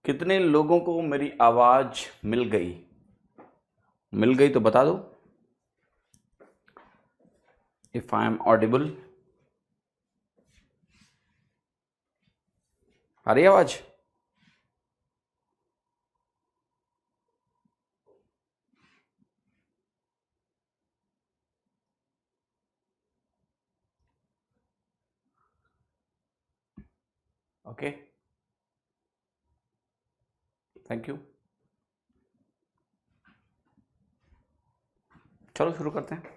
कितने लोगों को मेरी आवाज मिल गई? मिल गई तो बता दो। इफ आई एम ऑडिबल, आ रही है आवाज? Okay, thank you. चलो शुरू करते हैं।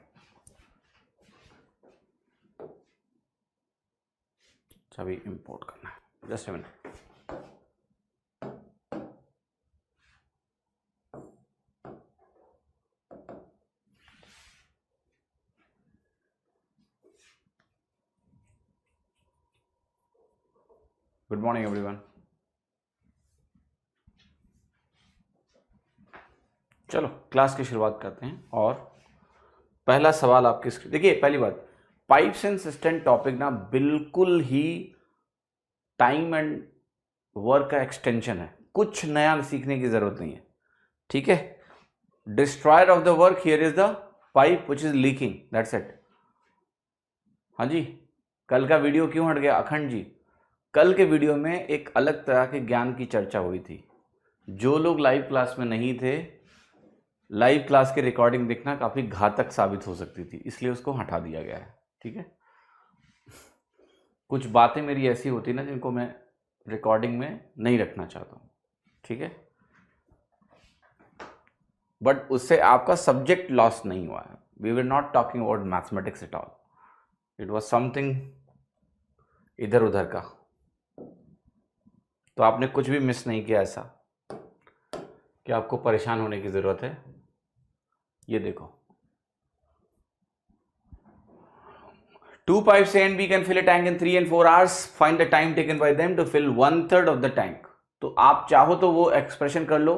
छवि इंपोर्ट करना है, just a minute. Good morning everyone. चलो क्लास की शुरुआत करते हैं और पहला सवाल आपके स्क्रीन। देखिए, पहली बात, पाइप्स एंड सिस्टम टॉपिक ना बिल्कुल ही टाइम एंड वर्क का एक्सटेंशन है, कुछ नया सीखने की जरूरत नहीं है, ठीक है। Destroyer of the work here is the pipe which is leaking, that's it. हाँ जी, कल का वीडियो क्यों हट गया अखंड जी? कल के वीडियो में एक अलग तरह के ज्ञान की चर्चा हुई थी। जो लोग लाइव क्लास में नहीं थे, लाइव क्लास की रिकॉर्डिंग देखना काफी घातक साबित हो सकती थी, इसलिए उसको हटा दिया गया है, ठीक है। कुछ बातें मेरी ऐसी होती ना जिनको मैं रिकॉर्डिंग में नहीं रखना चाहता हूं, ठीक है। बट उससे आपका सब्जेक्ट लॉस नहीं हुआ है। We were not talking about mathematics at all, it was something इधर उधर का। तो आपने कुछ भी मिस नहीं किया ऐसा कि आपको परेशान होने की जरूरत है। ये देखो, 2 pipes A and B can fill a tank in 3 and 4 hours. Find the time taken by them to fill 1/3 of the tank. तो आप चाहो तो वो एक्सप्रेशन कर लो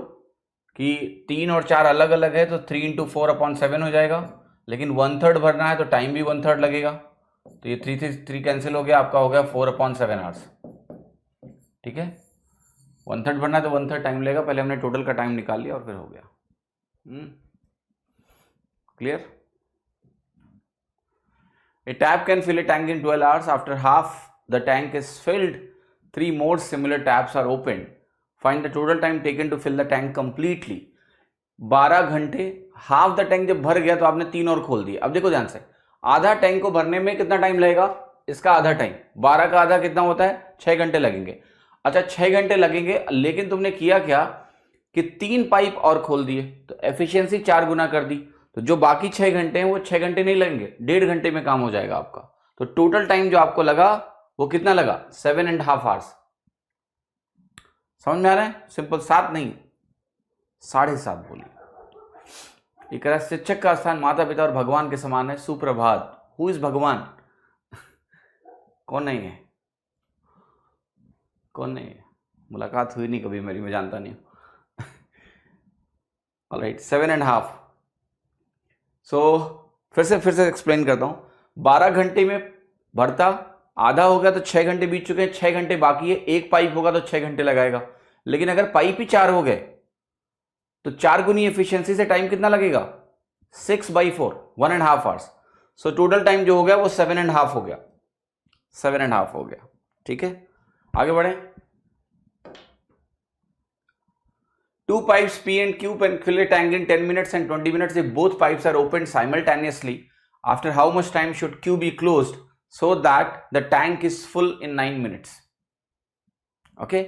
कि 3 और 4 अलग अलग है तो 3 × 4/7 हो जाएगा, लेकिन 1/3 भरना है तो टाइम भी 1/3 लगेगा। तो ये 3 कैंसिल हो गया, आपका हो गया 4/7 आवर्स, ठीक है। 1/3 भरना है तो 1/3 टाइम लगेगा। पहले हमने टोटल का टाइम निकाल लिया और फिर हो गया। Clear? A tap can fill a tank in 12 hours. After half the tank is filled, 3 more similar taps are opened. Find the total time taken to fill the tank completely. 12 घंटे, half the tank जब भर गया तो आपने 3 और खोल दिए। अब देखो ध्यान से, आधा टैंक को भरने में कितना टाइम लगेगा? इसका आधा टाइम, 12 का आधा कितना होता है? 6 घंटे लगेंगे। अच्छा, 6 घंटे लगेंगे, लेकिन तुमने किया क्या कि 3 पाइप और खोल दिए, तो एफिशिएंसी 4 गुना कर दी। तो जो बाकी 6 घंटे हैं वो 6 घंटे नहीं लगेंगे, 1.5 घंटे में काम हो जाएगा आपका। तो टोटल टाइम जो आपको लगा वो कितना लगा? 7.5 आवर्स। समझ में आ रहा है? सिंपल, 7 नहीं 7.5 बोलिए। एक तरह शिक्षक का स्थान माता पिता और भगवान के समान है। सुप्रभात। हु इज भगवान? कौन नहीं है? कौन नहीं है? मुलाकात हुई नहीं कभी मेरी, मैं जानता नहीं हूं। ऑलराइट, 7.5। सो फिर से एक्सप्लेन करता हूं। 12 घंटे में भरता, आधा हो गया तो 6 घंटे बीत चुके हैं, 6 घंटे बाकी है। एक पाइप होगा तो 6 घंटे लगाएगा, लेकिन अगर पाइप ही 4 हो गए तो 4 गुनी एफिशिएंसी से टाइम कितना लगेगा? 6/4, 1.5 आवर्स। सो टोटल टाइम जो हो गया वो 7.5 हो गया, 7.5 हो गया, ठीक है। आगे बढ़े। 2 pipes P and Q can fill a tank in 10 minutes and 20 minutes if both pipes are opened simultaneously. After how much time should Q be closed so that the tank is full in 9 minutes? Okay?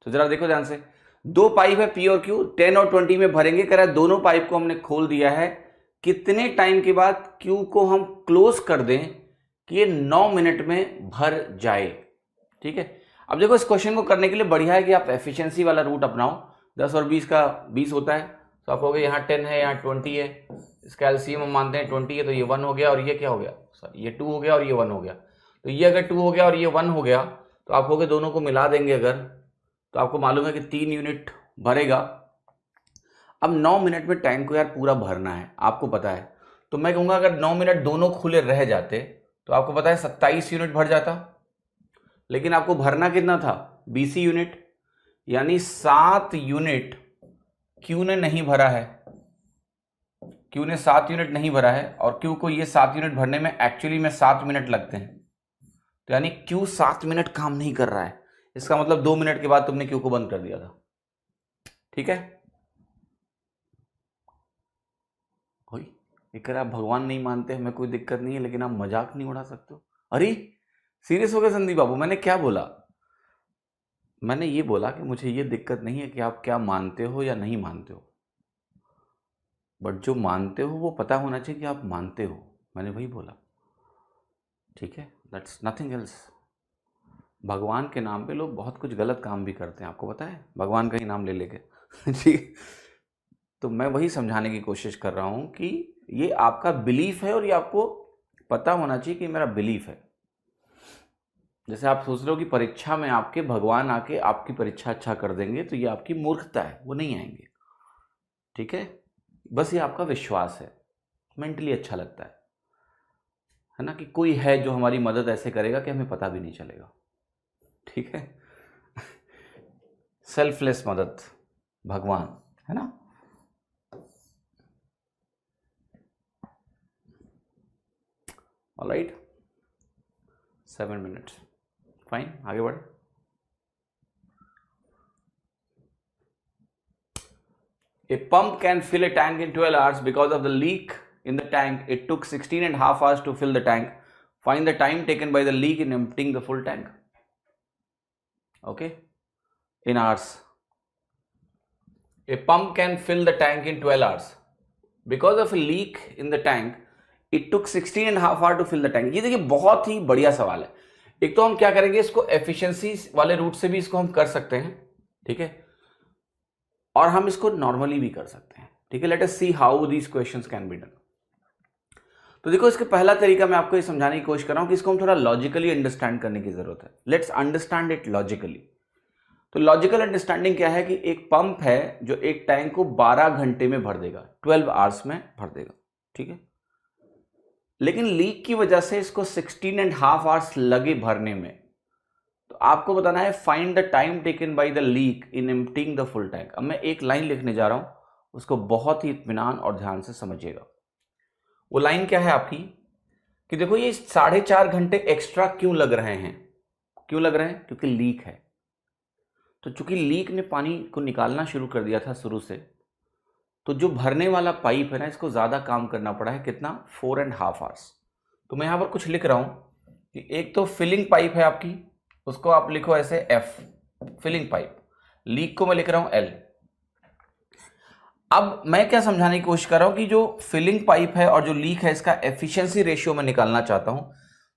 तो जरा देखो ध्यान से, 2 pipe है P और Q, 10 और 20 में भरेंगे। कह रहा है दोनों पाइप को हमने खोल दिया है, कितने टाइम के बाद Q को हम क्लोज कर दें कि ये 9 मिनट में भर जाए, ठीक है। अब देखो, इस क्वेश्चन को करने के लिए बढ़िया है कि आप एफिशिएंसी वाला रूट अपनाओ। 10 और 20 का 20 होता है, तो आप कहोगे यहाँ 10 है, यहाँ 20 है, इसका एलसीएम हम मानते हैं 20 है, तो ये 1 हो गया और ये क्या हो गया? सॉरी, ये 2 हो गया और ये 1 हो गया। तो ये अगर 2 हो गया और ये 1 हो गया तो आप कहोगे दोनों को मिला देंगे अगर, तो आपको मालूम है कि 3 यूनिट भरेगा। अब 9 मिनट में टैंक को यार पूरा भरना है, आपको पता है। तो मैं कहूँगा अगर 9 मिनट दोनों खुले रह जाते तो आपको पता है 27 यूनिट भर जाता, लेकिन आपको भरना कितना था? 20 यूनिट। यानी 7 यूनिट क्यू ने नहीं भरा है, क्यू ने 7 यूनिट नहीं भरा है, और क्यू को ये 7 यूनिट भरने में एक्चुअली में 7 मिनट लगते हैं। तो यानी क्यू 7 मिनट काम नहीं कर रहा है, इसका मतलब 2 मिनट के बाद तुमने क्यू को बंद कर दिया था। ठीक है, अगर आप भगवान नहीं मानते हमें कोई दिक्कत नहीं है, लेकिन आप मजाक नहीं उड़ा सकते हो। अरे सीरियस हो गए संदीप बाबू, मैंने क्या बोला? मैंने ये बोला कि मुझे ये दिक्कत नहीं है कि आप क्या मानते हो या नहीं मानते हो, बट जो मानते हो वो पता होना चाहिए कि आप मानते हो, मैंने वही बोला। ठीक है, दैट्स नथिंग एल्स। भगवान के नाम पे लोग बहुत कुछ गलत काम भी करते हैं, आपको पता है, भगवान का ही नाम ले लेके ठीक। तो मैं वही समझाने की कोशिश कर रहा हूं कि ये आपका बिलीफ है और ये आपको पता होना चाहिए कि मेरा बिलीफ है। जैसे आप सोच रहे हो कि परीक्षा में आपके भगवान आके आपकी परीक्षा अच्छा कर देंगे, तो ये आपकी मूर्खता है, वो नहीं आएंगे। ठीक है, बस ये आपका विश्वास है, मेंटली अच्छा लगता है ना, कि कोई है जो हमारी मदद ऐसे करेगा कि हमें पता भी नहीं चलेगा। ठीक है सेल्फलेस मदद, भगवान है ना। ऑलराइट, 7 मिनट्स, फाइन, आगे बढ़। A pump can fill a tank in 12 hours. Because of the leak in the tank, it took 16.5 hours to fill the tank. Find the time taken by the leak in emptying the full tank. Okay, in hours. A pump can fill the tank in 12 hours. Because of a leak in the tank, it took 16.5 hours to fill the tank. ये देखिए बहुत ही बढ़िया सवाल है। एक तो हम क्या करेंगे, इसको एफिशिएंसी वाले रूट से भी इसको हम कर सकते हैं, ठीक है, और हम इसको नॉर्मली भी कर सकते हैं। ठीक है, let us see how these questions can be done. तो देखो, इसका पहला तरीका मैं आपको ये समझाने की कोशिश कर रहा हूं कि इसको हम थोड़ा लॉजिकली अंडरस्टैंड करने की जरूरत है। Let's understand it logically. तो लॉजिकल अंडरस्टैंडिंग क्या है कि एक पंप है जो एक टैंक को 12 घंटे में भर देगा, 12 आवर्स में भर देगा। ठीक है, लेकिन लीक की वजह से इसको 16.5 आवर्स लगे भरने में। तो आपको बताना है find the time taken by the leak in emptying the full tank. अब मैं एक लाइन लिखने जा रहा हूं, उसको बहुत ही इत्मीनान और ध्यान से समझिएगा। वो लाइन क्या है आपकी कि देखो ये 4.5 घंटे एक्स्ट्रा क्यों लग रहे हैं? क्यों लग रहे हैं? क्योंकि लीक है। तो चूंकि लीक ने पानी को निकालना शुरू कर दिया था शुरू से, तो जो भरने वाला पाइप है ना, इसको ज्यादा काम करना पड़ा है। कितना? 4.5 आवर्स। तो मैं यहां पर कुछ लिख रहा हूं कि एक तो फिलिंग पाइप है आपकी, उसको आप लिखो ऐसे एफ, फिलिंग पाइप। लीक को मैं लिख रहा हूं एल। अब मैं क्या समझाने की कोशिश कर रहा हूं कि जो फिलिंग पाइप है और जो लीक है, इसका एफिशिएंसी रेशियो मैं निकालना चाहता हूं।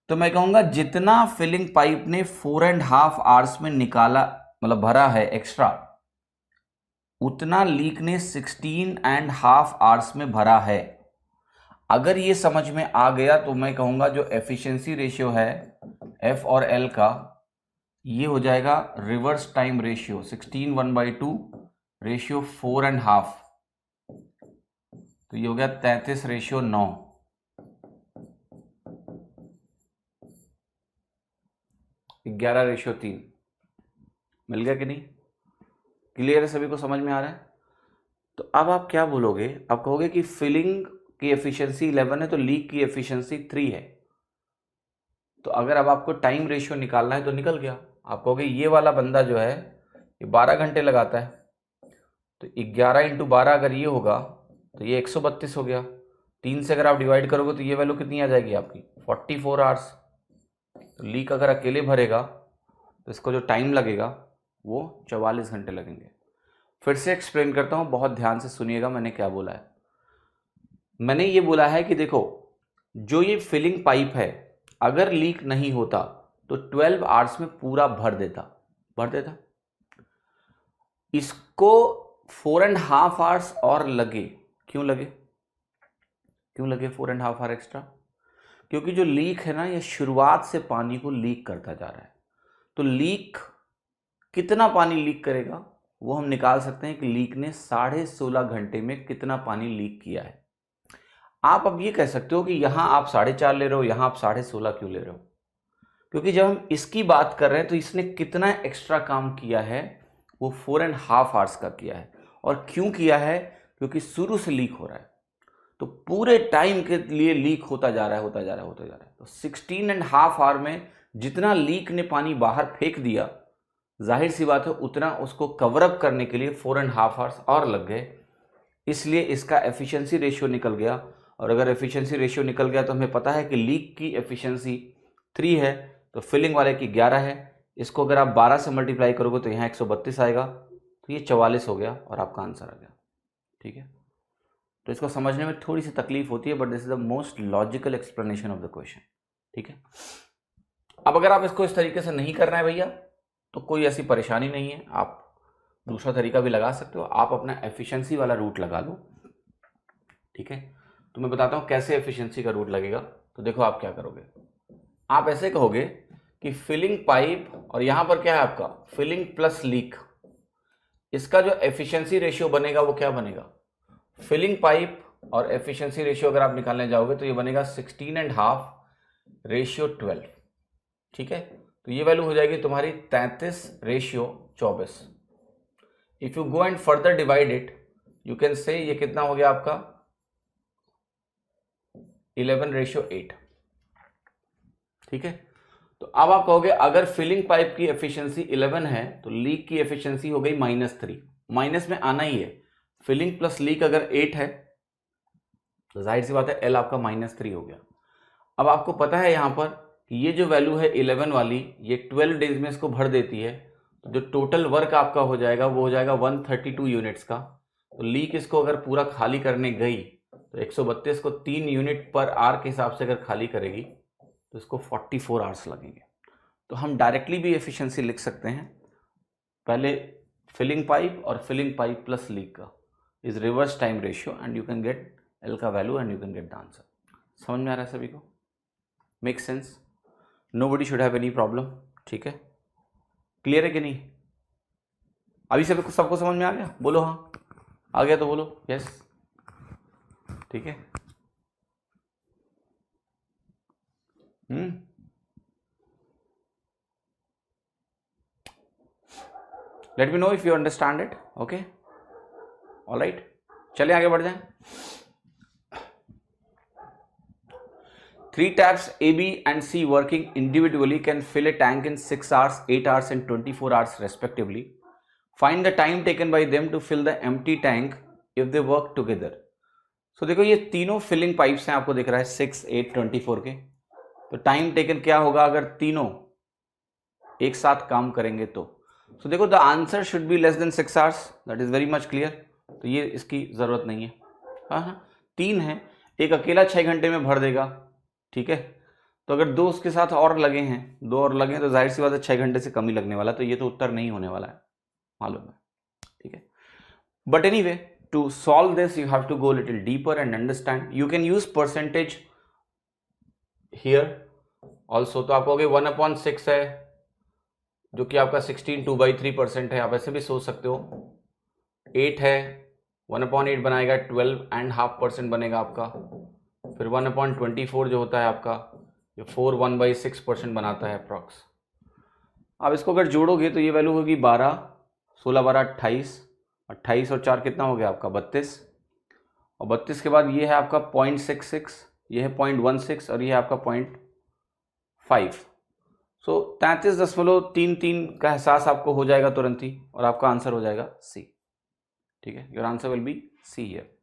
तो मैं कहूंगा जितना फिलिंग पाइप ने 4.5 आवर्स में निकाला, मतलब भरा है एक्स्ट्रा, उतना लीक ने 16.5 आवर्स में भरा है। अगर ये समझ में आ गया तो मैं कहूंगा जो एफिशिएंसी रेशियो है एफ और एल का, ये हो जाएगा रिवर्स टाइम रेशियो, 16 1/2 रेशियो 4.5, तो ये हो गया 33 रेशियो 9। 11 रेशियो 3। मिल गया कि नहीं? क्लियर है? सभी को समझ में आ रहा है? तो अब आप क्या बोलोगे? आप कहोगे कि फिलिंग की एफिशिएंसी 11 है तो लीक की एफिशिएंसी 3 है। तो अगर अब आपको टाइम रेशियो निकालना है तो निकल गया। आप कहोगे ये वाला बंदा जो है ये 12 घंटे लगाता है, तो 11 × 12 अगर ये होगा तो ये 132 हो गया। 3 से अगर आप डिवाइड करोगे तो ये वैल्यू कितनी आ जाएगी आपकी? 44 आवर्स। तो लीक अगर अकेले भरेगा तो इसको जो टाइम लगेगा वो 44 घंटे लगेंगे। फिर से एक्सप्लेन करता हूं, बहुत ध्यान से सुनिएगा मैंने क्या बोला है। मैंने ये बोला है कि देखो, जो ये फिलिंग पाइप है अगर लीक नहीं होता तो 12 आवर्स में पूरा भर देता। इसको 4.5 आवर्स और लगे। क्यों लगे 4.5 आवर एक्स्ट्रा? क्योंकि जो लीक है ना, ये शुरुआत से पानी को लीक करता जा रहा है। तो लीक कितना पानी लीक करेगा वो हम निकाल सकते हैं कि लीक ने 16.5 घंटे में कितना पानी लीक किया है। आप अब ये कह सकते हो कि यहां आप 4.5 ले रहे हो, यहां आप 16.5 क्यों ले रहे हो? क्योंकि जब हम इसकी बात कर रहे हैं तो इसने कितना एक्स्ट्रा काम किया है वो 4.5 आवर्स का किया है। और क्यों किया है? क्योंकि शुरू से लीक हो रहा है, तो पूरे टाइम के लिए लीक होता जा रहा है। तो 16.5 आवर में जितना लीक ने पानी बाहर फेंक दिया, जाहिर सी बात है उतना उसको कवर अप करने के लिए 4.5 आवर्स और लग गए, इसलिए इसका एफिशिएंसी रेशियो निकल गया। और अगर एफिशिएंसी रेशियो निकल गया तो हमें पता है कि लीक की एफिशिएंसी 3 है, तो फिलिंग वाले की 11 है। इसको अगर आप 12 से मल्टीप्लाई करोगे तो यहाँ 132 आएगा, तो ये 44 हो गया और आपका आंसर आ गया। ठीक है, तो इसको समझने में थोड़ी सी तकलीफ होती है, but this is the most logical explanation of the question. ठीक है, अब अगर आप इसको इस तरीके से नहीं करना है भैया तो कोई ऐसी परेशानी नहीं है, आप दूसरा तरीका भी लगा सकते हो, आप अपना एफिशिएंसी वाला रूट लगा लो। ठीक है, तो मैं बताता हूं कैसे एफिशिएंसी का रूट लगेगा। तो देखो आप क्या करोगे, आप ऐसे कहोगे कि फिलिंग पाइप, और यहां पर क्या है आपका फिलिंग प्लस लीक, इसका जो एफिशिएंसी रेशियो बनेगा वो क्या बनेगा, फिलिंग पाइप और एफिशिएंसी रेशियो अगर आप निकालने जाओगे तो ये बनेगा 16.5:12। ठीक है, तो ये वैल्यू हो जाएगी तुम्हारी 33:24। If you go and further divide it, you can say ये कितना हो गया आपका 11:8। ठीक है, तो अब आप कहोगे अगर फिलिंग पाइप की एफिशिएंसी 11 है तो लीक की एफिशिएंसी हो गई -3, माइनस में आना ही है। फिलिंग प्लस लीक अगर 8 है तो जाहिर सी बात है एल आपका -3 हो गया। अब आपको पता है यहां पर ये जो वैल्यू है 11 वाली, ये 12 डेज में इसको भर देती है, तो जो टोटल वर्क आपका हो जाएगा वो हो जाएगा 132 यूनिट्स का। तो लीक इसको अगर पूरा खाली करने गई तो 132 को 3 यूनिट पर आवर के हिसाब से अगर खाली करेगी तो इसको 44 आवर्स लगेंगे। तो हम डायरेक्टली भी एफिशिएंसी लिख सकते हैं, पहले फिलिंग पाइप और फिलिंग पाइप प्लस लीक का is reverse time ratio and you can get L का value and you can get the answer. समझ में आ रहा है सभी को? Make sense? Nobody should have any problem. ठीक है, क्लियर है कि नहीं? अभी सबको समझ में आ गया? बोलो हाँ, आ गया तो बोलो यस। ठीक है, let me know if you understand it. Okay, alright, चलिए आगे बढ़ जाएं। 3 taps A, B and C working individually can fill a tank in 6 hours, 8 hours and 24 hours respectively. Find the time taken by them to fill the empty tank if they work together. So देखो ये तीनों filling pipes हैं, आपको दिख रहा है 6, 8, 24 के। तो टाइम टेकन क्या होगा अगर तीनों एक साथ काम करेंगे तो देखो the answer should be less than 6 hours, that is very much clear. तो ये इसकी जरूरत नहीं है। हाँ, 3 है, एक अकेला 6 घंटे में भर देगा। ठीक है, तो अगर 2 उसके साथ और लगे हैं, 2 और लगे हैं तो जाहिर सी बात है 6 घंटे से कम ही लगने वाला, तो ये तो उत्तर नहीं होने वाला है, मालूम है। ठीक है, but anyway to solve this you have to go little deeper and understand. You can use percentage here also. तो आप कहोगे 1/6 है जो कि आपका 16 2/3% है, आप ऐसे भी सोच सकते हो। 8 है, 1/8 बनाएगा 12.5% बनेगा आपका। फिर 1/24 जो होता है आपका, ये 4 1/6% बनाता है अप्रॉक्स। अब इसको अगर जोड़ोगे तो ये वैल्यू होगी 12, 16 12 28, 28 और 4 कितना हो गया आपका 32, और 32 के बाद ये है आपका 0.66, ये है 0.16 और ये है आपका 0.5। सो 33.33 का एहसास आपको हो जाएगा तुरंत ही, और आपका आंसर हो जाएगा सी। ठीक है, your answer will be C here.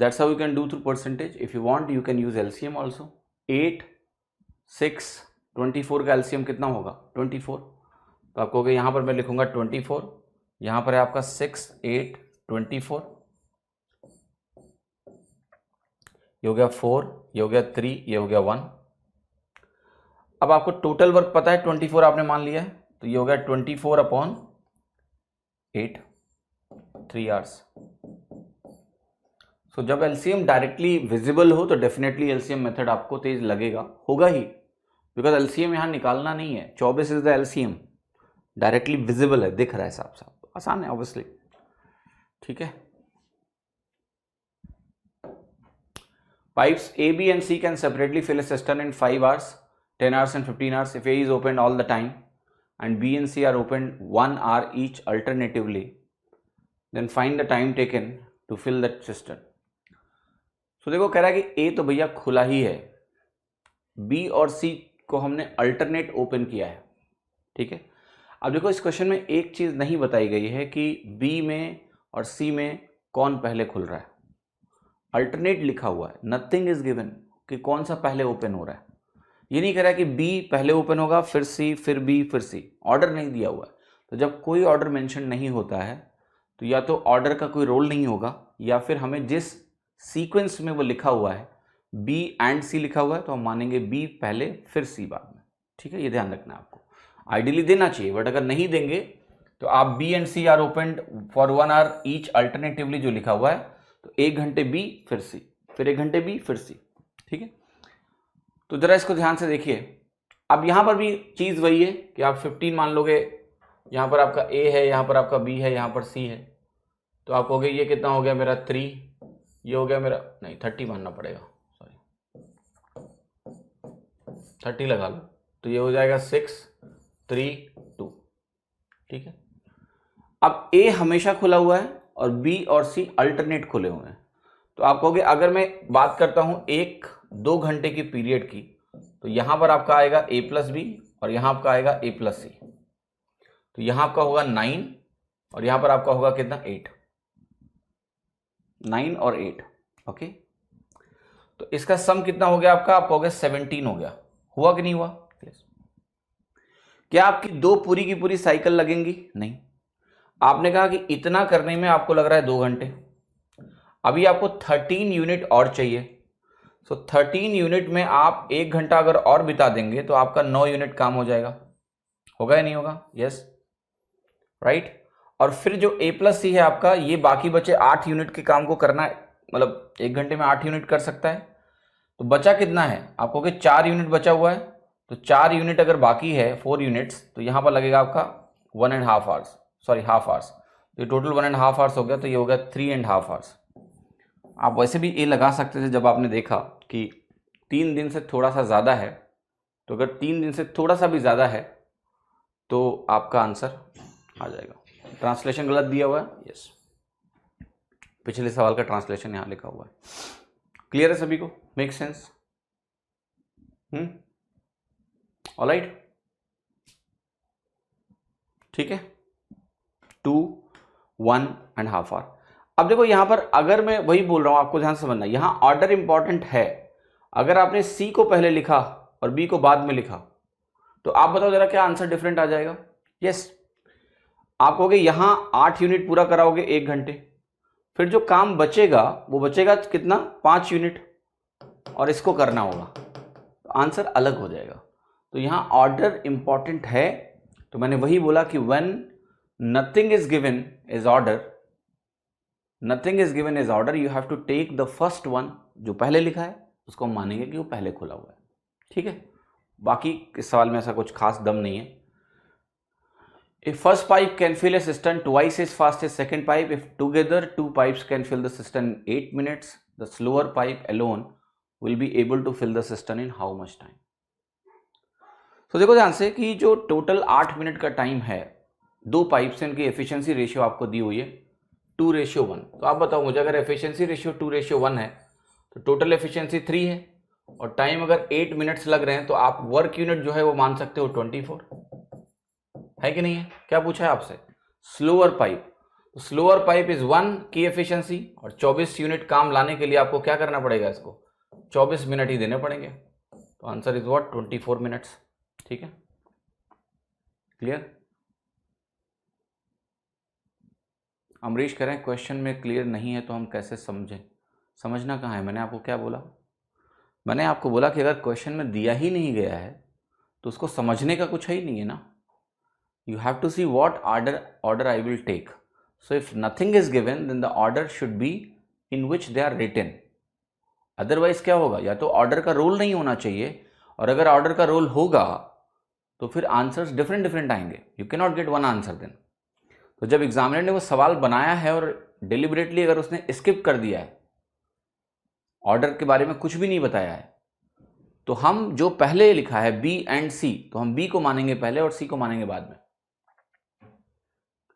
That's how you can do through percentage. If you want, you can use LCM also. 8, 6, 24 का LCM कितना होगा 24। तो आपको कहोगे यहाँ पर मैं लिखूंगा 24, यहाँ पर है आपका 6, 8, 24, ये हो गया 4, ये हो गया 3, ये हो गया 1। अब आपको टोटल वर्क पता है 24 आपने मान लिया है, तो ये हो गया 24/8, 3 आवर्स। सो जब एलसीएम डायरेक्टली विजिबल हो तो डेफिनेटली एलसीएम मेथड आपको तेज लगेगा, होगा ही, बिकॉज एलसीएम यहां निकालना नहीं है। 24 is the LCM, directly visible है, दिख रहा है साफ साफ, आसान है ऑब्वियसली। ठीक है, pipes A, B and C can separately fill a cistern in 5 hours, 10 hours and 15 hours if A is opened all the time and B and C are opened 1 hour each alternatively, then find the time taken to fill that cistern. So देखो कह रहा है कि A तो भैया खुला ही है, B और C को हमने अल्टरनेट ओपन किया है, ठीक है। अब देखो इस क्वेश्चन में एक चीज नहीं बताई गई है कि B में और C में कौन पहले खुल रहा है। अल्टरनेट लिखा हुआ है, नथिंग इज गिवन कि कौन सा पहले ओपन हो रहा है। ये नहीं कह रहा कि B पहले ओपन होगा फिर C फिर B फिर C, ऑर्डर नहीं दिया हुआ है। तो जब कोई ऑर्डर मेंशन नहीं होता है तो या तो ऑर्डर का कोई रोल नहीं होगा, या फिर हमें जिस सीक्वेंस में वो लिखा हुआ है B एंड C लिखा हुआ है तो हम मानेंगे B पहले फिर C बाद में, ठीक है। ये ध्यान रखना है आपको, आइडियली देना चाहिए, बट अगर नहीं देंगे तो आप B and C are opened for 1 hour each alternatively जो लिखा हुआ है, तो 1 घंटे B फिर C फिर 1 घंटे B फिर C, ठीक है। तो जरा इसको ध्यान से देखिए। अब यहां पर भी चीज वही है कि आप 15 मान लोगे, यहां पर आपका A है, यहां पर आपका B है, यहां पर C है, तो आप कहोगे ये कितना हो गया मेरा 3, ये हो गया मेरा, नहीं 30 मानना पड़ेगा, सॉरी 30 लगा लो, तो ये हो जाएगा 6 3 2, ठीक है। अब A हमेशा खुला हुआ है और B और C अल्टरनेट खुले हुए हैं, तो आप कहोगे अगर मैं बात करता हूं 1-2 घंटे की पीरियड की, तो यहां पर आपका आएगा A प्लस B और यहां आपका आएगा A प्लस C, तो यहां आपका होगा 9 और यहां पर आपका होगा कितना 8, 9 और 8, ओके। तो इसका सम कितना हो गया आपका, आप कहोगे 17 हो गया, हुआ कि नहीं हुआ? yes. क्या आपकी दो पूरी की पूरी साइकिल लगेंगी? नहीं, आपने कहा कि इतना करने में आपको लग रहा है 2 घंटे, अभी आपको 13 यूनिट और चाहिए। सो 13 यूनिट में आप 1 घंटा अगर और बिता देंगे तो आपका 9 यूनिट काम हो जाएगा, होगा या नहीं होगा? Yes, right. और फिर जो A प्लस C है आपका, ये बाकी बचे 8 यूनिट के काम को करना है, मतलब 1 घंटे में 8 यूनिट कर सकता है। तो बचा कितना है? आपको कि 4 यूनिट बचा हुआ है, तो 4 यूनिट अगर बाकी है 4 यूनिट्स, तो यहां पर लगेगा आपका 1.5 आवर्स, सॉरी हाफ आवर्स, तो टोटल 1.5 आवर्स हो गया, तो ये हो गया 3.5 आवर्स। आप वैसे भी ये लगा सकते थे जब आपने देखा कि 3 दिन से थोड़ा सा ज़्यादा है, तो अगर 3 दिन से थोड़ा सा भी ज़्यादा है तो आपका आंसर आ जाएगा। ट्रांसलेशन गलत दिया हुआ है, यस, पिछले सवाल का ट्रांसलेशन यहाँ लिखा हुआ है। क्लियर है सभी को? Make sense? ऑलराइट, ठीक है। 2 1.5 आवर। अब देखो यहां पर अगर मैं वही बोल रहा हूं, आपको ध्यान से समझना, यहां ऑर्डर इंपॉर्टेंट है। अगर आपने C को पहले लिखा और B को बाद में लिखा, तो आप बताओ जरा क्या आंसर डिफरेंट आ जाएगा? यस, आप कहोगे यहां 8 यूनिट पूरा कराओगे 1 घंटे, फिर जो काम बचेगा वो बचेगा कितना? 5 यूनिट, और इसको करना होगा, तो आंसर अलग हो जाएगा। तो यहां ऑर्डर इंपॉर्टेंट है, तो मैंने वही बोला कि when nothing is given is order, nothing is given is order, you have to take the first one, जो पहले लिखा है उसको हम मानेंगे कि वो पहले खुला हुआ है, ठीक है। बाकी इस सवाल में ऐसा कुछ खास दम नहीं है। A first pipe can fill a cistern twice as fast as second pipe if together 2 pipes can fill the cistern in 8 minutes. The slower pipe alone will be able to fill the cistern in how much time? तो देखो ध्यान से कि जो total 8 minute का time है, 2 pipe से उनकी एफिशिएंसी रेशियो आपको दी हुई है 2:1। तो आप बताओ मुझे, अगर एफिशिएंसी रेशियो 2:1 है तो टोटल एफिशिएंसी 3 है, और टाइम अगर 8 मिनट्स लग रहे हैं, तो आप वर्क यूनिट जो है वो मान सकते हो 24 है कि नहीं है? क्या पूछा है आपसे? स्लोअर पाइप, तो स्लोअर पाइप इज 1 की एफिशिएंसी, और 24 यूनिट काम लाने के लिए आपको क्या करना पड़ेगा? इसको 24 मिनट ही देने पड़ेंगे, तो आंसर इज व्हाट? 24 मिनट्स, ठीक है। क्लियर? अमरीश कह रहे हैं क्वेश्चन में क्लियर नहीं है तो हम कैसे समझें? समझना कहाँ है? मैंने आपको क्या बोला? मैंने आपको बोला कि अगर क्वेश्चन में दिया ही नहीं गया है तो उसको समझने का कुछ है ही नहीं है ना। You have to see what order I will take. So if nothing is given, then the order should be in which they are written. Otherwise क्या होगा? या तो ऑर्डर का रोल नहीं होना चाहिए, और अगर ऑर्डर का रोल होगा तो फिर आंसर्स डिफरेंट आएंगे। You can not get one answer then. तो जब एग्जामिनर ने वो सवाल बनाया है और डिलिबरेटली अगर उसने स्किप कर दिया है, ऑर्डर के बारे में कुछ भी नहीं बताया है, तो हम जो पहले लिखा है बी एंड सी, तो हम बी को मानेंगे पहले और सी को मानेंगे बाद में।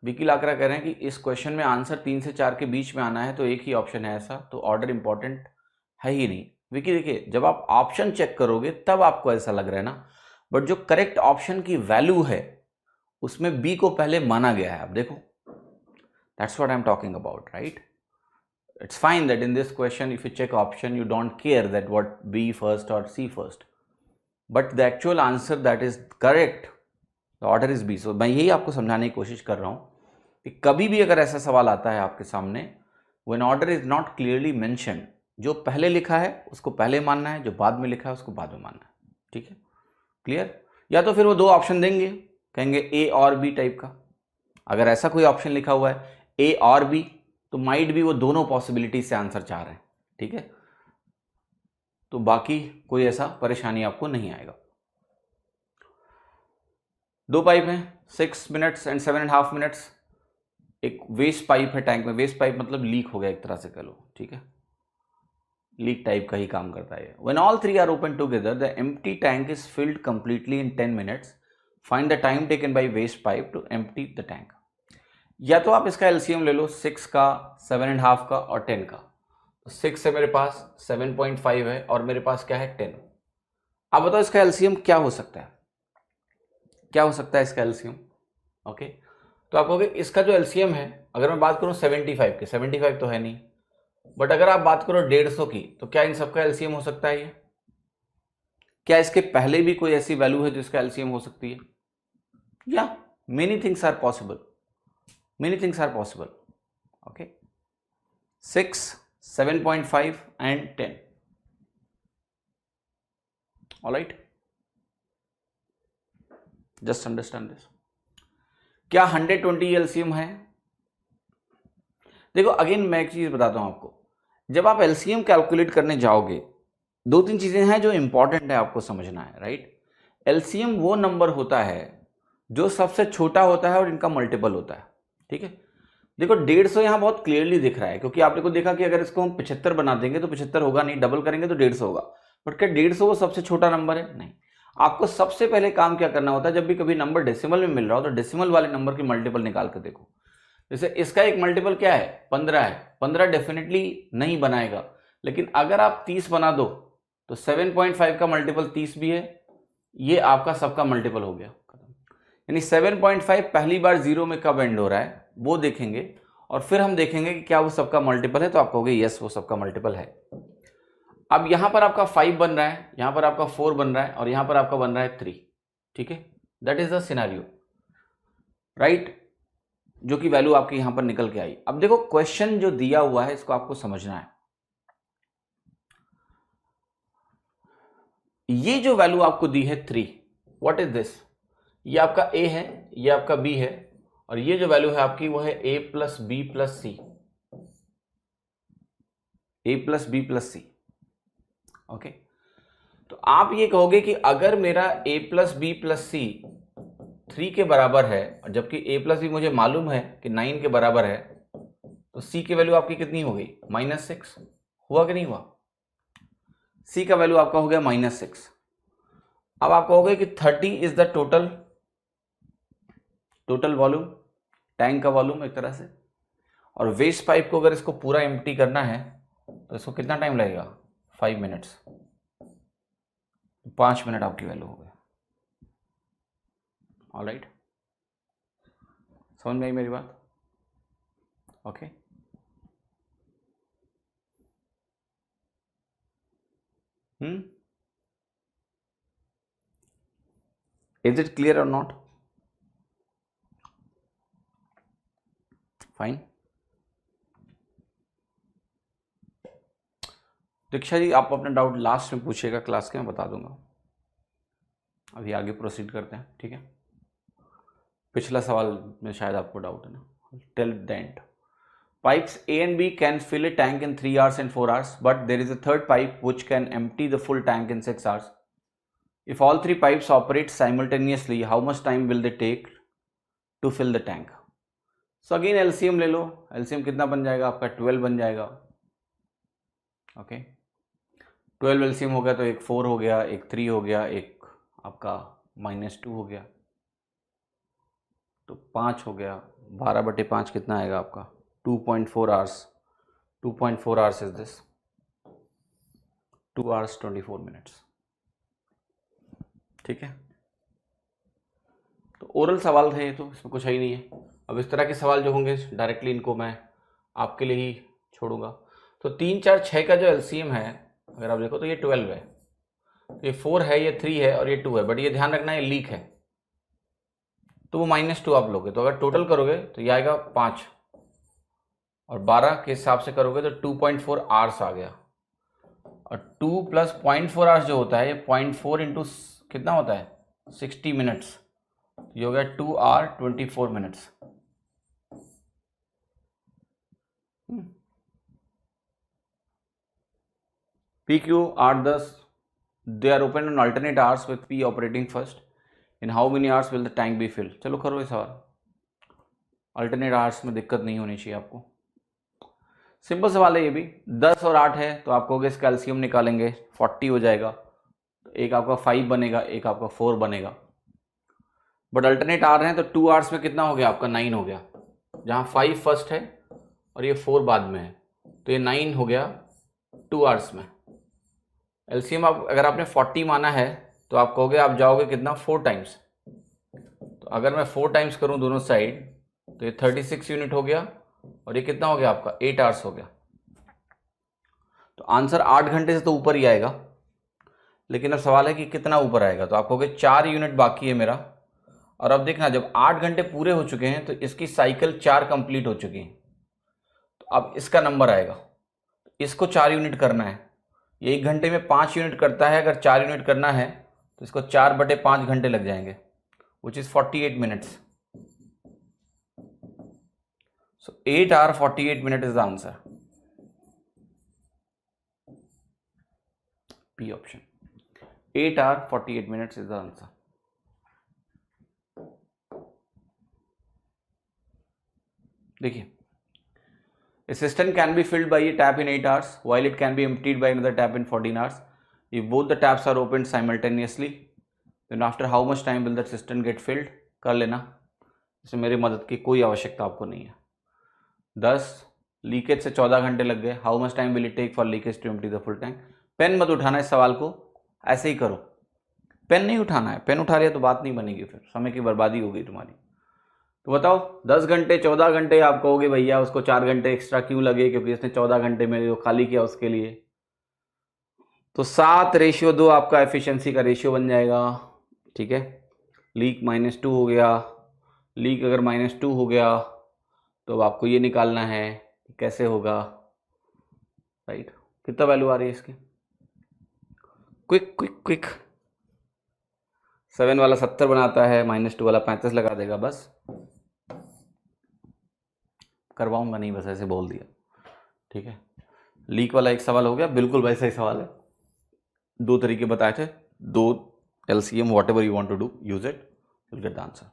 विकी लाकरा कह रहे हैं कि इस क्वेश्चन में आंसर 3 से 4 के बीच में आना है, तो एक ही ऑप्शन है ऐसा, तो ऑर्डर इंपॉर्टेंट है ही नहीं। विकी देखिए, जब आप ऑप्शन चेक करोगे तब आपको ऐसा लग रहा है ना, बट जो करेक्ट ऑप्शन की वैल्यू है उसमें बी को पहले माना गया है। अब देखो, that's what I am talking about, right? It's fine that in this question if you check option you don't care that what B first or C first, but the actual answer that is correct, the order is B. So मैं यही आपको समझाने की कोशिश कर रहा हूँ कि कभी भी अगर ऐसा सवाल आता है आपके सामने, when order is not clearly mentioned, जो पहले लिखा है उसको पहले मानना है, जो बाद में लिखा है उसको बाद में मानना है। ठीक है, क्लियर? या तो फिर वो दो ऑप्शन देंगे, कहेंगे A और B टाइप का। अगर ऐसा कोई ऑप्शन लिखा हुआ है A और B, तो माइट भी वो दोनों पॉसिबिलिटी से आंसर चाह रहे हैं। ठीक है, तो बाकी कोई ऐसा परेशानी आपको नहीं आएगा। 2 पाइप हैं, 6 मिनट्स एंड 7.5 मिनट्स। एक वेस्ट पाइप है टैंक में, वेस्ट पाइप मतलब लीक हो गया एक तरह से कह लो। ठीक है, लीक टाइप का ही काम करता है। When all three are open together, the empty tank is filled completely in 10 minutes. Find the time taken by waste pipe to empty the tank. या तो आप इसका एलसीएम ले लो, 6 का, 7.5 का और 10 का। तो 6 से मेरे पास 7.5 है और मेरे पास क्या है 10। अब बताओ इसका एलसीएम क्या हो सकता है, क्या हो सकता है इसका एलसीएम? ओके, तो आप कहोगे इसका जो एलसीएम है, अगर मैं बात करूं 75 की, 75 तो है नहीं, बट अगर आप बात करो 150 की, तो क्या इन सबका एलसीएम हो सकता है? ये क्या इसके पहले भी कोई ऐसी वैल्यू है जिसका एलसीएम हो सकती है? या many things are possible, many things are possible. Okay, 6, 7.5 and 10. All right, just understand this. क्या 120 LCM है? देखो अगेन मैं एक चीज बताता हूं आपको, जब आप LCM कैलकुलेट करने जाओगे, 2-3 चीजें हैं जो इंपॉर्टेंट है आपको समझना है, राइट? LCM वो नंबर होता है जो सबसे छोटा होता है और इनका मल्टीपल होता है। ठीक है, देखो 150 यहां बहुत क्लियरली दिख रहा है, क्योंकि आपने को देखा कि अगर इसको हम 75 बना देंगे तो 75 होगा नहीं, डबल करेंगे तो 150 होगा। बट क्या 150 वो सबसे छोटा नंबर है? नहीं। आपको सबसे पहले काम क्या करना होता है, जब भी कभी नंबर डेसिमल में मिल रहा हो तो डेसिमल वाले नंबर की मल्टीपल निकाल कर देखो। जैसे इसका एक मल्टीपल क्या है, 15 है। 15 डेफिनेटली नहीं बनाएगा, लेकिन अगर आप 30 बना दो तो 7.5 का मल्टीपल 30 भी है, ये आपका सबका मल्टीपल हो गया। यानी 7.5 पहली बार 0 में कब एंड हो रहा है वो देखेंगे, और फिर हम देखेंगे कि क्या वो सबका मल्टीपल है, तो आप कहोगे यस वो सबका मल्टीपल है। अब यहां पर आपका 5 बन रहा है, यहां पर आपका 4 बन रहा है और यहां पर आपका बन रहा है 3। ठीक है, that is the scenario, right, जो कि वैल्यू आपकी यहां पर निकल के आई। अब देखो क्वेश्चन जो दिया हुआ है इसको आपको समझना है। ये जो वैल्यू आपको दी है 3, व्हाट इज दिस? ये आपका A है, ये आपका B है, और ये जो वैल्यू है आपकी वो है A plus B plus C, A plus B plus C। Okay, तो आप ये कहोगे कि अगर मेरा A plus B plus C 3 के बराबर है, और जबकि A प्लस B मुझे मालूम है कि 9 के बराबर है, तो C की वैल्यू आपकी कितनी हो गई? -6। हुआ कि नहीं हुआ? C का वैल्यू आपका हो गया -6। अब आप कहोगे कि 30 is the total volume, tank का वॉल्यूम एक तरह से, और वेस्ट पाइप को अगर इसको पूरा एम्प्टी करना है तो इसको कितना टाइम लगेगा? 5 मिनट्स। 5 मिनट आपकी वैल्यू हो गई। ऑलराइट, समझ में आई मेरी बात? ओके, इज इट क्लियर और नॉट? फाइन। दीक्षा जी आप अपना डाउट लास्ट में पूछिएगा क्लास के, मैं बता दूंगा। अभी आगे प्रोसीड करते हैं। ठीक है, पिछला सवाल में शायद आपको डाउट है ना, till the end. Pipes A and B can fill a tank in 3 hours and 4 hours, but there is a third pipe which can empty the full tank in 6 hours. If all 3 pipes operate simultaneously, how much time will they take to fill the tank? So again LCM ले लो, LCM कितना बन जाएगा आपका? 12 बन जाएगा। Okay, 12 LCM हो गया तो एक 4 हो गया, एक 3 हो गया, एक आपका -2 हो गया, तो 5 हो गया। 12/5 कितना आएगा आपका? 2.4 hours. 2.4 hours is this, 2 hours 24 minutes. ठीक है, तो ओरल सवाल थे ये, तो इसमें कुछ है ही नहीं है। अब इस तरह के सवाल जो होंगे डायरेक्टली इनको मैं आपके लिए ही छोड़ूंगा। तो 3, 4, 6 का जो एलसीएम है अगर आप देखो तो ये 12 है, ये 4 है, ये 3 है और ये 2 है, बट ये ध्यान रखना ये लीक है, तो वो -2 आप लोगे। तो अगर टोटल करोगे तो ये आएगा 5, और 12 के हिसाब से करोगे तो 2.4 आवर्स आ गया। और 2 + 0.4 आवर्स जो होता है, ये 0.4 इंटू कितना होता है? 60 मिनट्स। ये हो गया 2 our 24 minutes. PQ 8-10, they are open on alternate hours with P operating first. In how many hours will the tank be filled? चलो करो ये सवाल। अल्टरनेट आवर्स में दिक्कत नहीं होनी चाहिए आपको, सिंपल सवाल है ये भी। 10 और 8 है तो आप कहोगे इसका एलसीएम निकालेंगे, 40 हो जाएगा, तो एक आपका 5 बनेगा, एक आपका 4 बनेगा। बट अल्टरनेट आ रहे हैं तो 2 आवर्स में कितना हो गया आपका? 9 हो गया, जहाँ 5 फर्स्ट है और ये 4 बाद में है, तो ये 9 हो गया 2 आवर्स में। एलसीएम आप अगर आपने 40 माना है तो आप कहोगे आप जाओगे कितना? 4 टाइम्स। तो अगर मैं 4 टाइम्स करूं दोनों साइड तो ये 36 यूनिट हो गया, और ये कितना हो गया आपका? 8 आवर्स हो गया। तो आंसर 8 घंटे से तो ऊपर ही आएगा, लेकिन अब सवाल है कि कितना ऊपर आएगा। तो आप कहोगे 4 यूनिट बाकी है मेरा। और अब देखना, जब 8 घंटे पूरे हो चुके हैं तो इसकी साइकिल 4 कंप्लीट हो चुकी है, तो अब इसका नंबर आएगा। इसको 4 यूनिट करना है, ये 1 घंटे में 5 यूनिट करता है, अगर 4 यूनिट करना है तो इसको 4/5 घंटे लग जाएंगे, which is 48 minutes. So 8 hour 48 minutes is the answer. P option. 8 hour 48 minutes is the answer. देखिए, a cistern can be filled by a tap in 8 hours while it can be emptied by another tap in 14 hours. If both the taps are opened simultaneously, then after how much time will the cistern get filled? कर लेना, इसमें मेरी मदद की कोई आवश्यकता आपको नहीं है। 10 लीकेज से 14 घंटे लग गए। How much time will it take for leakage to empty the full tank? Pen मत उठाना इस सवाल को, ऐसे ही करो, पेन नहीं उठाना है। पेन उठा लिया तो बात नहीं बनेगी, फिर समय की बर्बादी हो गई तुम्हारी। तो बताओ 10 घंटे 14 घंटे, आप कहोगे भैया उसको 4 घंटे एक्स्ट्रा क्यों लगे, क्योंकि इसने 14 घंटे में जो खाली किया उसके लिए। तो 7:2 आपका एफिशिएंसी का रेशियो बन जाएगा। ठीक है, लीक -2 हो गया। लीक अगर -2 हो गया तो अब आपको ये निकालना है कैसे होगा, राइट? कितना वैल्यू आ रही है इसकी? Quick quick quick. 7 वाला 70 बनाता है, -2 वाला 35 लगा देगा, बस करवाऊंगा नहीं, बस ऐसे बोल दिया। ठीक है, लीक वाला एक सवाल हो गया, बिल्कुल वैसा ही सवाल है। 2 तरीके बताए थे, 2 LCM, whatever you want to do, use it, will get the answer.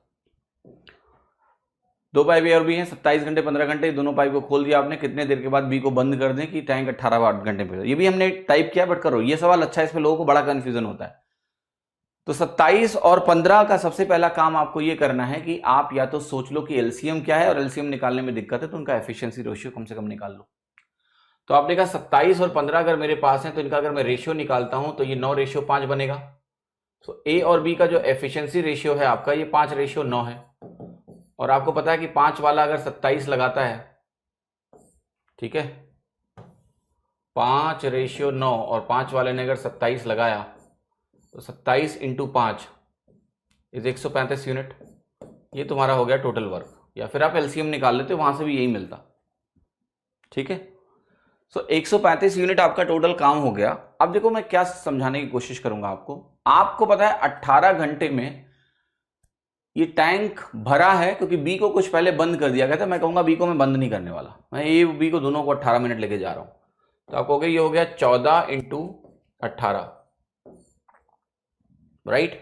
2 pipe और भी हैं, 27 घंटे 15 घंटे, दोनों पाइप को खोल दिया आपने। कितने देर के बाद बी को बंद कर दें कि टैंक 18 घंटे में? ये भी हमने टाइप किया, बट करो ये सवाल अच्छा है, इसमें लोगों को बड़ा कंफ्यूजन होता है। तो 27 और 15 का सबसे पहला काम आपको ये करना है कि आप या तो सोच लो कि एलसीएम क्या है, और एलसीएम निकालने में दिक्कत है तो उनका एफिशिएंसी रेशियो कम से कम निकाल लो। तो आपने कहा 27 और 15 अगर मेरे पास है तो इनका अगर मैं रेशियो निकालता हूं तो ये 9:5 बनेगा। तो ए और बी का जो एफिशिएंसी रेशियो है आपका, ये 5:9 है। और आपको पता है कि 5 वाला अगर 27 लगाता है, ठीक है, 5:9, और 5 वाले ने अगर 27 लगाया तो 27 × 5 इज 135 यूनिट। ये तुम्हारा हो गया टोटल वर्क, या फिर आप एलसीएम निकाल लेते, वहां से भी यही मिलता। ठीक है, सो 135 यूनिट आपका टोटल काम हो गया। अब देखो मैं क्या समझाने की कोशिश करूंगा आपको पता है 18 घंटे में ये टैंक भरा है, क्योंकि बी को कुछ पहले बंद कर दिया गया था। मैं कहूंगा बी को मैं बंद नहीं करने वाला, मैं ए बी को दोनों को 18 मिनट लेके जा रहा हूं। तो आप कहोगे ये हो गया 14 × 18, राइट?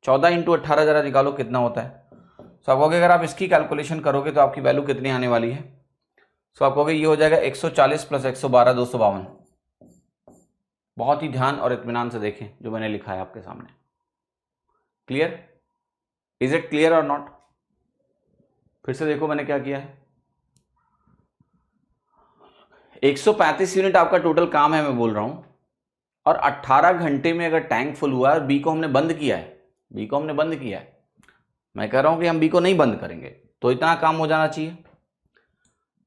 14 × 18 जरा निकालो कितना होता है। सो आप कहोगे अगर आप इसकी कैलकुलेशन करोगे तो आपकी वैल्यू कितनी आने वाली है? सो आप कहोगे ये हो जाएगा 140 + 112 252। बहुत ही ध्यान और इत्मीनान से देखें जो मैंने लिखा है आपके सामने। क्लियर? इज इट क्लियर और नॉट? फिर से देखो मैंने क्या किया है। 135 यूनिट आपका टोटल काम है मैं बोल रहा हूं, और 18 घंटे में अगर टैंक फुल हुआ है और बी को हमने बंद किया है, बी को हमने बंद किया है, मैं कह रहा हूं कि हम बी को नहीं बंद करेंगे, तो इतना काम हो जाना चाहिए।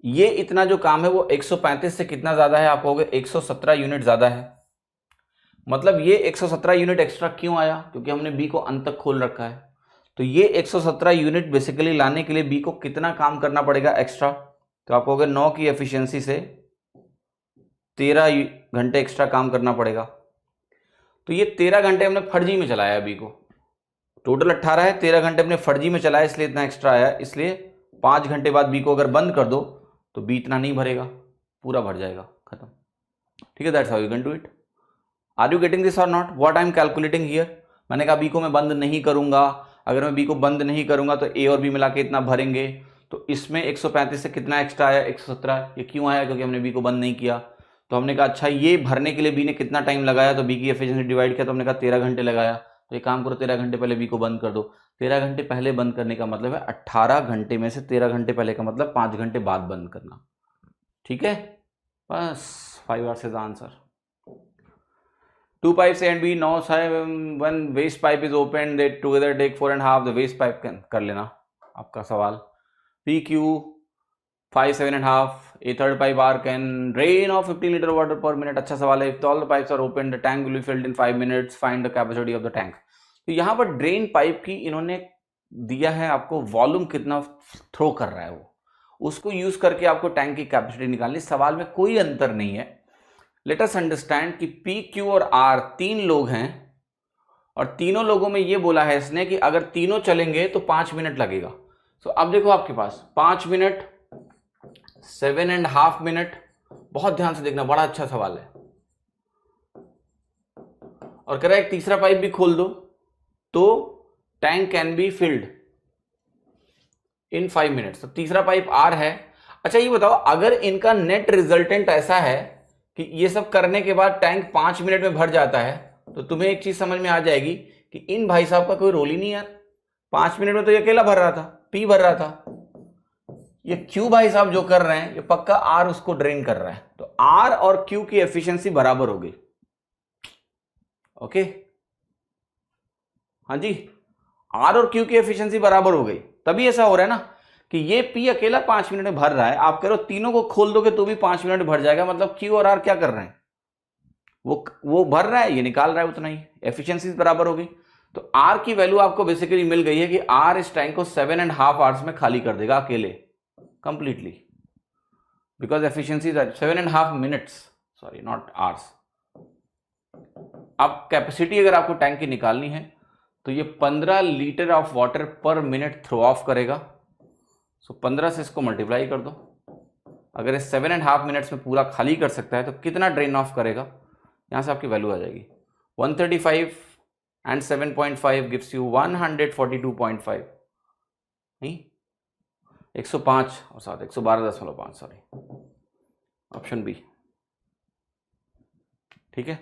ये इतना जो काम है वो 135 से कितना ज्यादा है? आप कहोगे 117 यूनिट ज्यादा है। मतलब ये 117 यूनिट एक्स्ट्रा क्यों आया? क्योंकि हमने बी को अंत तक खोल रखा है। तो ये 117 यूनिट बेसिकली लाने के लिए बी को कितना काम करना पड़ेगा एक्स्ट्रा? तो आप कहोगे 9 की एफिशिएंसी से 13 घंटे एक्स्ट्रा काम करना पड़ेगा। तो ये 13 घंटे हमने फर्जी में चलाया बी को। टोटल 18 है, 13 घंटे हमने फर्जी में चलाया इसलिए इतना एक्स्ट्रा आया। इसलिए 5 घंटे बाद बी को अगर बंद कर दो तो बी इतना नहीं भरेगा, पूरा भर जाएगा, खत्म। ठीक है, that's how you can do it. Are you getting this or not? What I am calculating here? मैंने कहा बी को मैं बंद नहीं करूंगा। अगर मैं बी को बंद नहीं करूंगा तो ए और बी मिला के इतना भरेंगे। तो इसमें 135 से कितना एक्स्ट्रा आया? 117। ये क्यों आया? क्योंकि हमने बी को बंद नहीं किया। तो हमने कहा अच्छा ये भरने के लिए बी ने कितना टाइम लगाया? तो बी की एफिशिएंसी डिवाइड किया तो हमने कहा 13 घंटे लगाया। तो एक काम करो, 13 घंटे पहले बी को बंद कर दो। 13 घंटे पहले बंद करने का मतलब है 18 घंटे में से 13 घंटे पहले का मतलब 5 घंटे बाद बंद करना। ठीक है, बस 5 hours is answer. 2 pipes A and B, now when waste pipe is open they together take 4.5, the waste pipe can कर लेना आपका सवाल। PQ 5, 7.5, a third pipe R can drain of 15 liter water per minute। अच्छा सवाल है। If all the pipes are open the tank will be filled in 5 minutes, find the capacity of the tank। तो यहाँ पर drain pipe की इन्होंने दिया है आपको वॉल्यूम कितना थ्रो कर रहा है, वो उसको यूज करके आपको टैंक की कैपेसिटी निकालनी। सवाल में कोई अंतर नहीं है। लेट अस अंडरस्टैंड कि पी, क्यू और आर 3 लोग हैं और तीनों लोगों में ये बोला है इसने कि अगर तीनों चलेंगे तो 5 मिनट लगेगा। तो अब देखो आपके पास 5 मिनट, 7.5 मिनट। बहुत ध्यान से देखना, बड़ा अच्छा सवाल है। और कह रहा है एक तीसरा पाइप भी खोल दो तो tank can be filled in 5 minutes. तो तीसरा पाइप आर है। अच्छा ये बताओ, अगर इनका नेट रिजल्टेंट ऐसा है कि ये सब करने के बाद टैंक 5 मिनट में भर जाता है, तो तुम्हें एक चीज समझ में आ जाएगी कि इन भाई साहब का कोई रोल ही नहीं यार। 5 मिनट में तो ये अकेला भर रहा था, पी भर रहा था। ये क्यू भाई साहब जो कर रहे हैं ये पक्का आर उसको ड्रेन कर रहा है। तो आर और क्यू की एफिशिएंसी बराबर हो गई। ओके, हाँ जी, आर और क्यू की एफिशिएंसी बराबर हो गई। तभी ऐसा हो रहा है ना कि ये पी अकेला 5 मिनट में भर रहा है, आप कह रहे हो तीनों को खोल दोगे तो भी 5 मिनट में भर जाएगा। मतलब क्यू और आर क्या कर रहे हैं? वो भर रहा है, ये निकाल रहा है, उतना ही। एफिशिएंसी बराबर हो गई। तो आर की वैल्यू आपको बेसिकली मिल गई है कि आर इस टैंक को 7.5 आवर्स में खाली कर देगा अकेले, completely, because efficiency 7.5 minutes, sorry not hours. अब कैपेसिटी अगर आपको टैंक की निकालनी है तो ये 15 litre of water per minute throw off करेगा। सो 15 से इसको मल्टीप्लाई कर दो। अगर ये 7.5 मिनट्स में पूरा खाली कर सकता है तो कितना ड्रेन ऑफ करेगा? यहां से आपकी वैल्यू आ जाएगी 135 एंड 7.5 गिव्स यू 142.5, नहीं 105 और साथ 112.5, सॉरी, ऑप्शन बी। ठीक है,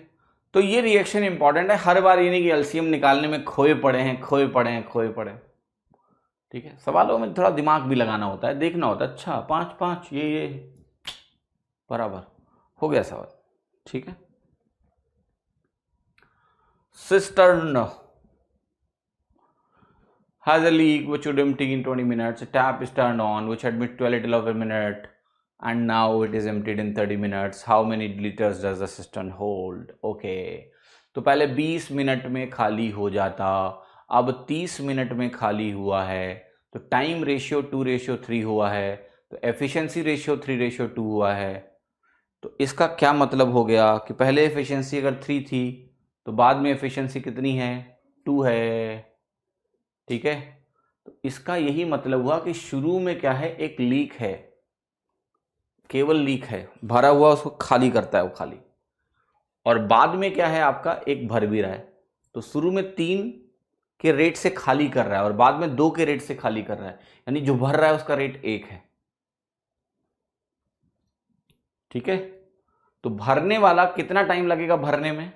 तो ये रिएक्शन इंपॉर्टेंट है। हर बार ये नहीं कि एलसीएम निकालने में खोए पड़े हैं। ठीक है, सवालों में थोड़ा दिमाग भी लगाना होता है, देखना होता है। अच्छा 5 ये बराबर हो गया सवाल। ठीक है, cistern has a leak which would empty in 20 minutes. A tap is turned on which admit 12 liters per minute and now it is emptied in 30 minutes. How many liters does the cistern hold? Okay, तो पहले 20 minute में खाली हो जाता, अब 30 minute में खाली हुआ है। तो टाइम रेशियो 2:3 हुआ है, तो एफिशिएंसी रेशियो 3:2 हुआ है। तो इसका क्या मतलब हो गया कि पहले एफिशिएंसी अगर 3 थी तो बाद में एफिशिएंसी कितनी है? 2 है। ठीक है, तो इसका यही मतलब हुआ कि शुरू में क्या है, एक लीक है, केवल लीक है, भरा हुआ उसको खाली करता है वो खाली, और बाद में क्या है आपका एक भर भी रहा है। तो शुरू में 3 के रेट से खाली कर रहा है और बाद में 2 के रेट से खाली कर रहा है, यानी जो भर रहा है उसका रेट 1 है। ठीक है, तो भरने वाला कितना टाइम लगेगा भरने में,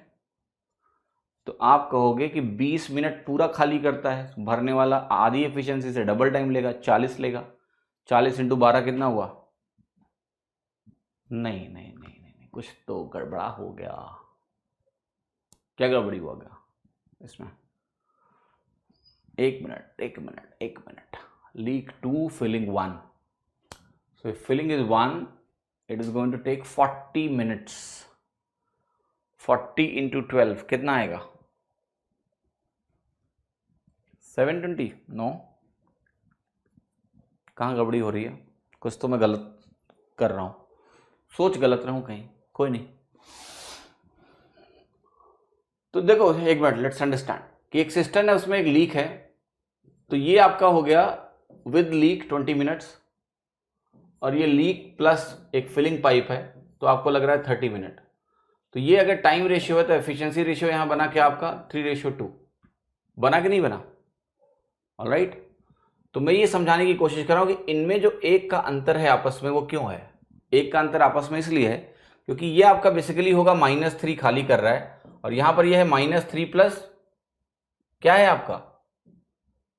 तो आप कहोगे कि 20 मिनट पूरा खाली करता है, भरने वाला आधी एफिशिएंसी से डबल टाइम लेगा, 40 लेगा। 40 × 12 कितना हुआ? नहीं नहीं नहीं नहीं, कुछ तो गड़बड़ा हो गया। क्या गड़बड़ी हो गया इसमें? एक minute. Leak 2, filling 1. So if filling is 1, it is going to take 40 minutes. 40 × 12 कितना आएगा? 720? नो, कहाँ गड़बड़ी हो रही है? कुछ तो मैं गलत कर रहा हूँ, सोच गलत रहा हूँ कहीं, कोई नहीं। तो देखो एक मिनट, लेट्स अंडरस्टैंड कि एक सिस्टम है, उसमें एक लीक है, तो ये आपका हो गया विद लीक 20 मिनट्स, और ये लीक प्लस एक फिलिंग पाइप है, तो आपको लग रहा है 30 मिनट। तो ये अगर टाइम रेशियो है तो एफिशिएंसी रेशियो यहां बना के आपका 3:2 बना कि नहीं बना? ऑलराइट, तो मैं ये समझाने की कोशिश कर रहा हूं कि इनमें जो एक का अंतर है आपस में, वो क्यों है? एक का अंतर आपस में इसलिए है क्योंकि ये आपका बेसिकली होगा -3 खाली कर रहा है, और यहां पर ये है -3 प्लस क्या है आपका,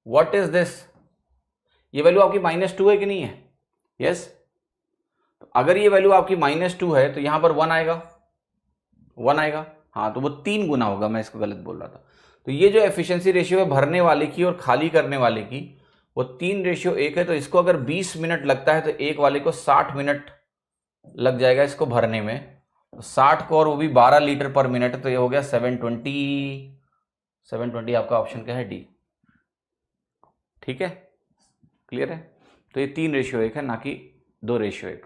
व्हाट इज दिस? ये वैल्यू आपकी -2 है कि नहीं है? यस। तो अगर ये वैल्यू आपकी -2 है तो यहां पर 1 आएगा, 1 आएगा, हाँ, तो वो 3 गुना होगा, मैं इसको गलत बोल रहा था। तो ये जो एफिशिएंसी रेशियो है भरने वाले की और खाली करने वाले की, वो 3:1 है। तो इसको अगर 20 मिनट लगता है तो एक वाले को 60 मिनट लग जाएगा इसको भरने में, तो 60 को, और वो भी 12 लीटर पर मिनट, तो ये हो गया 720 आपका ऑप्शन क्या है? डी। ठीक है, क्लियर है? तो ये 3:1 है, ना कि 2:1।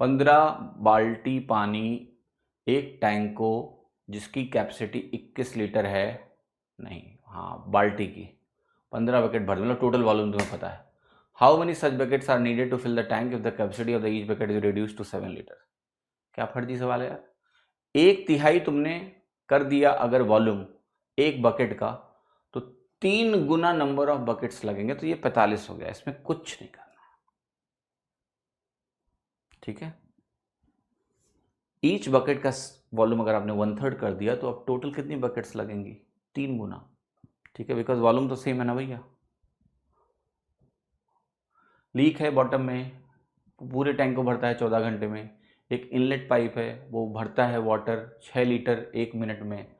15 बाल्टी पानी एक टैंक को जिसकी कैपेसिटी 21 लीटर है, नहीं, हाँ, बाल्टी की 15 बकेट भर, मतलब टोटल वॉल्यूम तुम्हें पता है। How many such buckets are needed to fill the tank if the capacity of the each bucket is reduce to 7 litre? क्या फर्जी सवाल है यार। 1/3 तुमने कर दिया अगर वॉल्यूम एक बकेट का, तो 3 गुना नंबर ऑफ बकेट्स लगेंगे, तो ये 45 हो गया, इसमें कुछ नहीं करना। ठीक है, ईच बकेट का वॉल्यूम अगर आपने 1/3 कर दिया तो अब टोटल कितनी बकेट्स लगेंगी? 3 गुना। ठीक है, बिकॉज वॉल्यूम तो सेम है ना भैया। लीक है बॉटम में, पूरे टैंक को भरता है 14 घंटे में। एक इनलेट पाइप है, वो भरता है वाटर 6 लीटर 1 मिनट में।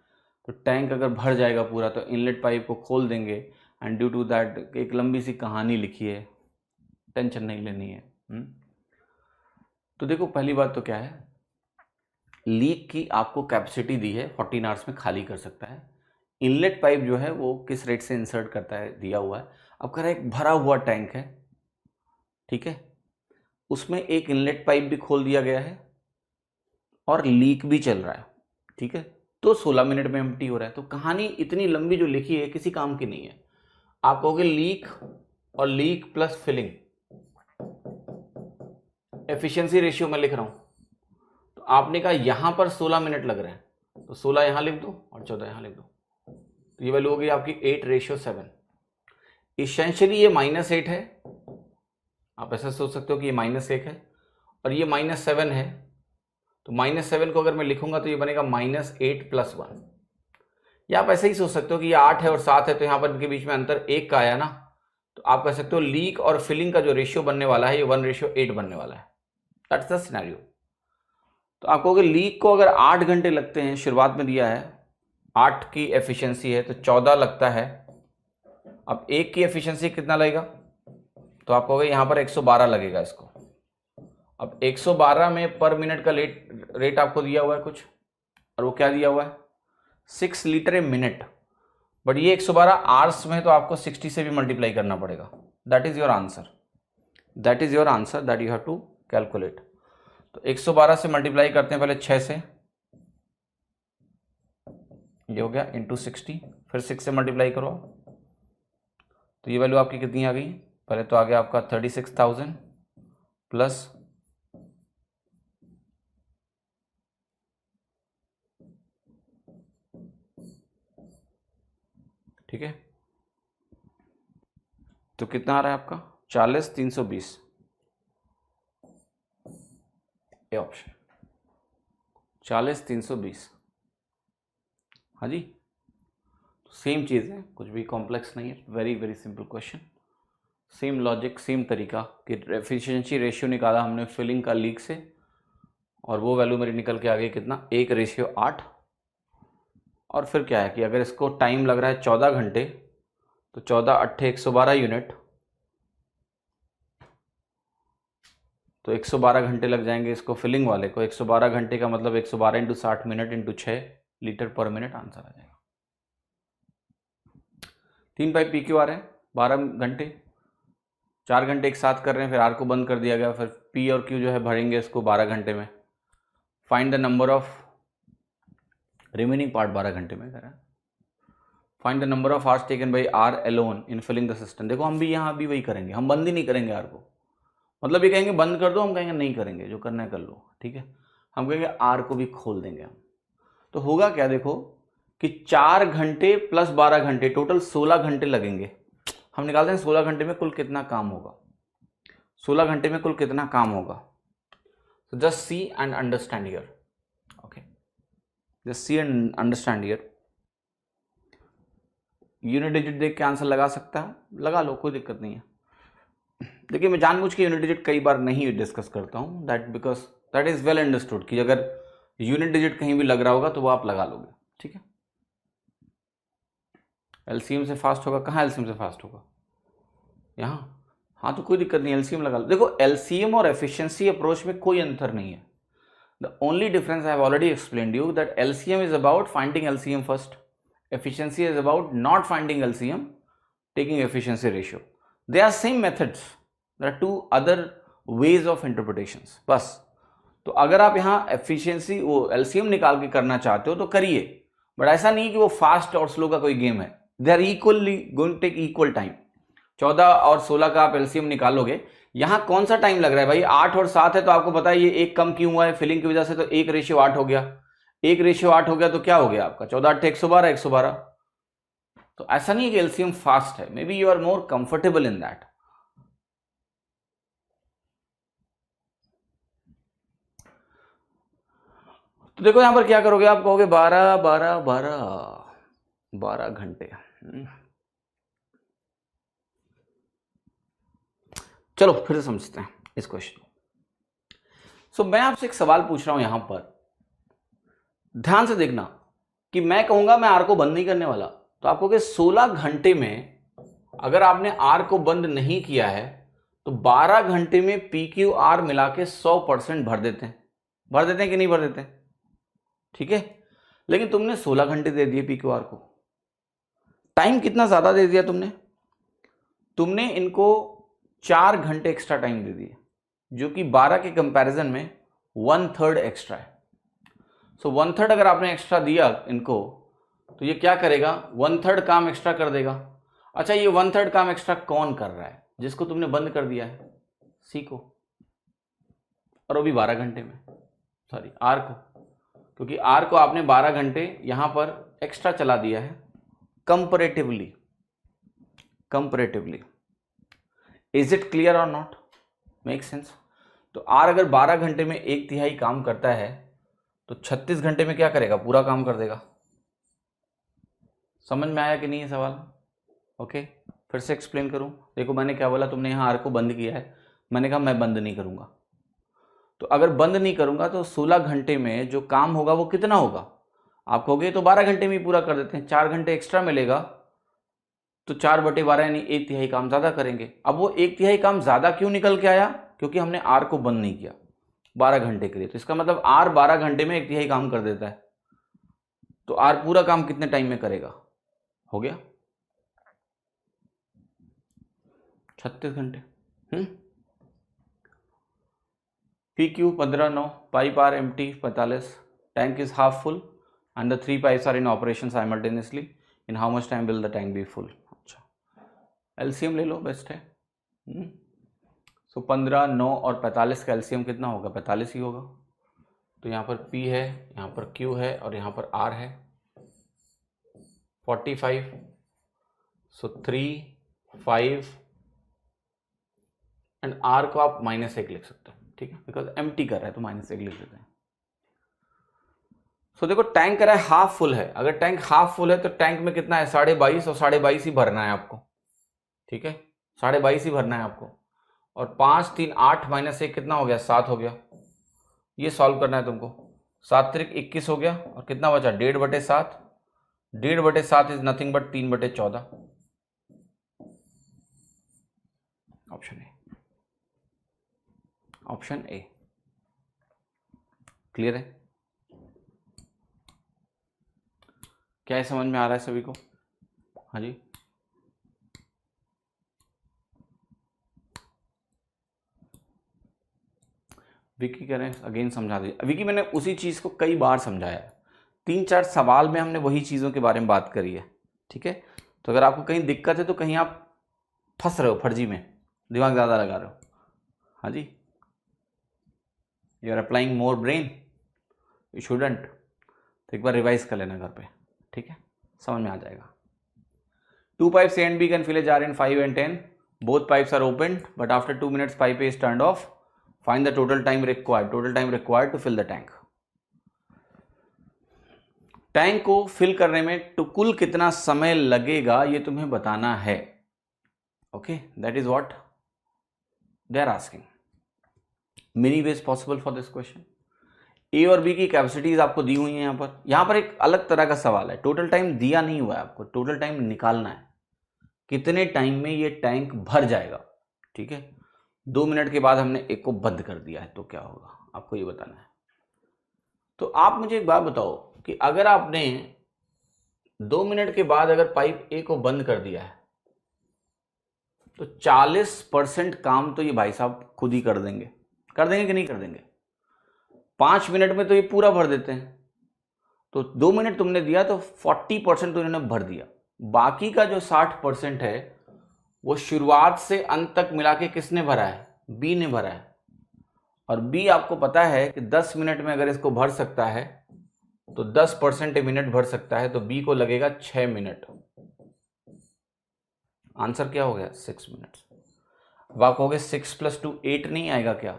तो टैंक अगर भर जाएगा पूरा तो इनलेट पाइप को खोल देंगे, एंड ड्यू टू दैट एक लंबी सी कहानी लिखी है, टेंशन नहीं लेनी है। तो देखो पहली बात तो क्या है, लीक की आपको कैपेसिटी दी है 14 आवर्स में खाली कर सकता है। इनलेट पाइप जो है वो किस रेट से इंसर्ट करता है दिया हुआ है। अब कह रहा है एक भरा हुआ टैंक है, ठीक है, उसमें एक इनलेट पाइप भी खोल दिया गया है और लीक भी चल रहा है, ठीक है, तो 16 मिनट में एम्प्टी हो रहा है। तो कहानी इतनी लंबी जो लिखी है किसी काम की नहीं है। आप कहोगे लीक और leak plus filling, efficiency ratio में लिख रहा हूं, तो आपने कहा यहां पर 16 मिनट लग रहे हैं, तो 16 यहां लिख दो और 14 यहां लिख दो, तो ये वैल्यू होगी आपकी 8:7। इसेंशियली ये -8 है, आप ऐसा सोच सकते हो कि ये -1 है और ये -7 है, तो -7 को अगर मैं लिखूंगा तो ये बनेगा -8 + 1। या आप ऐसे ही सोच सकते हो कि ये 8 है और 7 है, तो यहां पर इनके बीच में अंतर 1 का आया ना, तो आप कह सकते हो लीक और फिलिंग का जो रेशियो बनने वाला है ये 1:8 बनने वाला है। That's the scenario. तो आप कहोगे लीक को अगर 8 घंटे लगते हैं, शुरुआत में दिया है 8 की एफिशिएंसी है तो 14 लगता है, अब एक की एफिशिएंसी कितना लगेगा, तो आप कहोगे यहां पर 112 लगेगा इसको। अब 112 में पर मिनट का रेट आपको दिया हुआ है कुछ, और वो क्या दिया हुआ है 6 लीटर ए मिनट, बट ये 112 आवर्स में, तो आपको 60 से भी मल्टीप्लाई करना पड़ेगा। That is your answer, that is your answer that you have to calculate. तो 112 से मल्टीप्लाई करते हैं पहले 6 से, ये हो गया इंटू 60, फिर 6 से मल्टीप्लाई करो, तो ये वैल्यू आपकी कितनी आ गई, पहले तो आ गया आपका 36,000 प्लस ठीक है, तो कितना आ रहा है आपका 40,320। A option 40,320। हाँ जी, सेम चीज़ है, कुछ भी कॉम्प्लेक्स नहीं है, very very simple question, same logic same तरीका कि एफिशिएंसी रेशियो निकाला हमने फिलिंग का लीक से और वो वैल्यू मेरी निकल के आ गई कितना 1:8। और फिर क्या है कि अगर इसको टाइम लग रहा है 14 घंटे तो 14 8 112 यूनिट, तो 112 घंटे लग जाएंगे इसको फिलिंग वाले को। 112 घंटे का मतलब 112 into 60 minute into 6 litre per minute answer आ जाएगा। 3 पाइप पी क्यू आ रहे हैं 12 घंटे, 4 घंटे एक साथ कर रहे हैं, फिर आर को बंद कर दिया गया, फिर पी और क्यू जो है भरेंगे इसको 12 घंटे में। Find the number of remaining part 12 घंटे में करें। Find the number of hours taken by R alone in filling the system. देखो हम भी यहाँ भी वही करेंगे, हम बंद ही नहीं करेंगे आर को, मतलब ये कहेंगे बंद कर दो, हम कहेंगे नहीं करेंगे, जो करना है कर लो, ठीक है। हम कहेंगे आर को भी खोल देंगे हम। तो होगा क्या, देखो कि 4 घंटे प्लस 12 घंटे टोटल 16 घंटे लगेंगे। हम निकालते हैं 16 घंटे में कुल कितना काम होगा, 16 घंटे में कुल कितना काम होगा। So just see and understand here. Okay. Just see and understand here. Unit digit देख के आंसर लगा सकता है, लगा लो, कोई दिक्कत नहीं है। देखिए मैं जानबूझ के यूनिट डिजिट कई बार नहीं डिस्कस करता हूँ, that because that is well understood कि अगर यूनिट डिजिट कहीं भी लग रहा होगा तो वो आप लगा लोगे, ठीक है। एलसीएम से फास्ट होगा, कहाँ एलसीएम से फास्ट होगा, यहाँ, हाँ तो कोई दिक्कत नहीं, एलसीएम लगा लो। देखो एलसीएम और एफिशिएंसी अप्रोच में कोई अंतर नहीं है। The only difference I have already explained you that LCM is about finding LCM first, efficiency is about not finding LCM, taking efficiency ratio. They are same methods, there are two other ways of interpretations बस। तो अगर आप यहाँ efficiency वो LCM निकाल के करना चाहते हो तो करिए, बट ऐसा नहीं कि वो फास्ट और स्लो का कोई गेम है, they are equally going to take equal time. 14 और 16 का आप LCM निकालोगे, यहाँ कौन सा टाइम लग रहा है भाई, 8 और 7 है तो आपको पता है ये एक कम क्यों हुआ है फिलिंग की वजह से, तो 1:8 हो गया, 1:8 हो गया तो क्या हो गया आपका 14 8 112 112। तो ऐसा नहीं है कि एलसीएम फास्ट है, maybe you are more comfortable in that. तो देखो यहां पर क्या करोगे, आप कहोगे 12 12 12 12 घंटे। चलो फिर से समझते हैं इस क्वेश्चन को। सो मैं आपसे एक सवाल पूछ रहा हूं यहां पर, ध्यान से देखना कि मैं कहूंगा मैं आर को बंद नहीं करने वाला, तो आप कहोगे 16 घंटे में अगर आपने आर को बंद नहीं किया है तो 12 घंटे में पी क्यू आर मिला के 100% भर देते हैं, भर देते हैं कि नहीं भर देते हैं, ठीक है। लेकिन तुमने 16 घंटे दे दिए पी क्यू आर को, टाइम कितना ज्यादा दे दिया तुमने इनको 4 घंटे एक्स्ट्रा टाइम दे दिए, जो कि 12 के कंपैरिजन में 1/3 एक्स्ट्रा है। सो 1/3 अगर आपने एक्स्ट्रा दिया इनको तो ये क्या करेगा, 1/3 काम एक्स्ट्रा कर देगा। अच्छा ये 1/3 काम एक्स्ट्रा कौन कर रहा है, जिसको तुमने बंद कर दिया है, सी को, और वो भी 12 घंटे में, सॉरी आर को, क्योंकि आर को आपने 12 घंटे यहां पर एक्स्ट्रा चला दिया है कंपैरेटिवली। इज इट क्लियर और नॉट, मेक सेंस। तो आर अगर 12 घंटे में 1/3 काम करता है तो 36 घंटे में क्या करेगा, पूरा काम कर देगा। समझ में आया कि नहीं ये सवाल, ओके। फिर से एक्सप्लेन करूं, देखो मैंने क्या बोला, तुमने यहां आर को बंद किया है, मैंने कहा मैं बंद नहीं करूंगा, तो अगर बंद नहीं करूंगा तो 16 घंटे में जो काम होगा वो कितना होगा, आप कहोगे तो 12 घंटे में ही पूरा कर देते हैं, 4 घंटे एक्स्ट्रा मिलेगा तो 4/12 यानी 1/3 काम ज्यादा करेंगे। अब वो 1/3 काम ज्यादा क्यों निकल के आया, क्योंकि हमने आर को बंद नहीं किया 12 घंटे के लिए, तो इसका मतलब आर 12 घंटे में 1/3 काम कर देता है, तो आर पूरा काम कितने टाइम में करेगा, हो गया 36 घंटे। P Q 15 9, pipe are empty 45, tank is half full and the 3 pipes are in operation simultaneously, in how much time will the tank be full. अच्छा एलसीएम ले लो, बेस्ट है। सो 15 9 और 45 का एलसीएम कितना होगा, 45 ही होगा। तो यहाँ पर P है, यहाँ पर Q है और यहाँ पर R है, 45। सो 3 5 एंड R को आप -1 लिख सकते हो, ठीक है, बिकॉज एम्प्टी कर रहा है तो -1 लिख देते हैं। सो देखो टैंक कह रहा है हाफ फुल है, अगर टैंक हाफ फुल है तो टैंक में कितना है 22.5 और 22.5 ही भरना है आपको, ठीक है 22.5 ही भरना है आपको। और 5 3 8 -1 कितना हो गया 7 हो गया, ये सॉल्व करना है तुमको। 7 त्रिक 21 हो गया और कितना बचा 1.5/7, 1.5/7 is nothing but 3/14। Option A, option A. Clear है, क्या ये समझ में आ रहा है सभी को? हाँ जी, विकी कह रहे हैं अगेन समझा दीजिए। विकी मैंने उसी चीज़ को कई बार समझाया, 3-4 सवाल में हमने वही चीज़ों के बारे में बात करी है, ठीक है। तो अगर आपको कहीं दिक्कत है तो कहीं आप फंस रहे हो, फर्जी में दिमाग ज़्यादा लगा रहे हो, हाँ जी, you are applying more brain, you shouldn't. तो एक बार रिवाइज कर लेना घर पे, ठीक है, समझ में आ जाएगा। 2 pipes A and B can fill a jar in 5 and 10. Both pipes are opened, but after 2 minutes pipe A is turned off. Find the total time required. Total time required to fill the tank. Tank को fill करने में तो कुल कितना समय लगेगा ये तुम्हें बताना है। Okay, that is what they are asking. Many ways possible for this question. A और बी की कैपेसिटीज आपको दी हुई है यहाँ पर एक अलग तरह का सवाल है, टोटल टाइम दिया नहीं हुआ है आपको, टोटल टाइम निकालना है कितने टाइम में ये टैंक भर जाएगा, ठीक है। 2 मिनट के बाद हमने एक को बंद कर दिया है तो क्या होगा आपको ये बताना है। तो आप मुझे एक बात बताओ कि अगर आपने 2 मिनट के बाद अगर पाइप ए को बंद कर दिया है तो 40% काम तो ये भाई साहब खुद ही कर देंगे कि नहीं कर देंगे? 5 मिनट में तो ये पूरा भर देते हैं, तो 2 मिनट तुमने दिया तो 40% तो इन्होंने भर दिया। बाकी का जो 60% है वो शुरुआत से अंत तक मिला के किसने भरा है? बी ने भरा है। और बी आपको पता है कि 10 मिनट में अगर इसको भर सकता है तो 10% मिनट भर सकता है, तो बी को लगेगा 6 मिनट। आंसर क्या हो गया? 6 मिनट। अब आप कहोगे 6 + 2 8 नहीं आएगा क्या?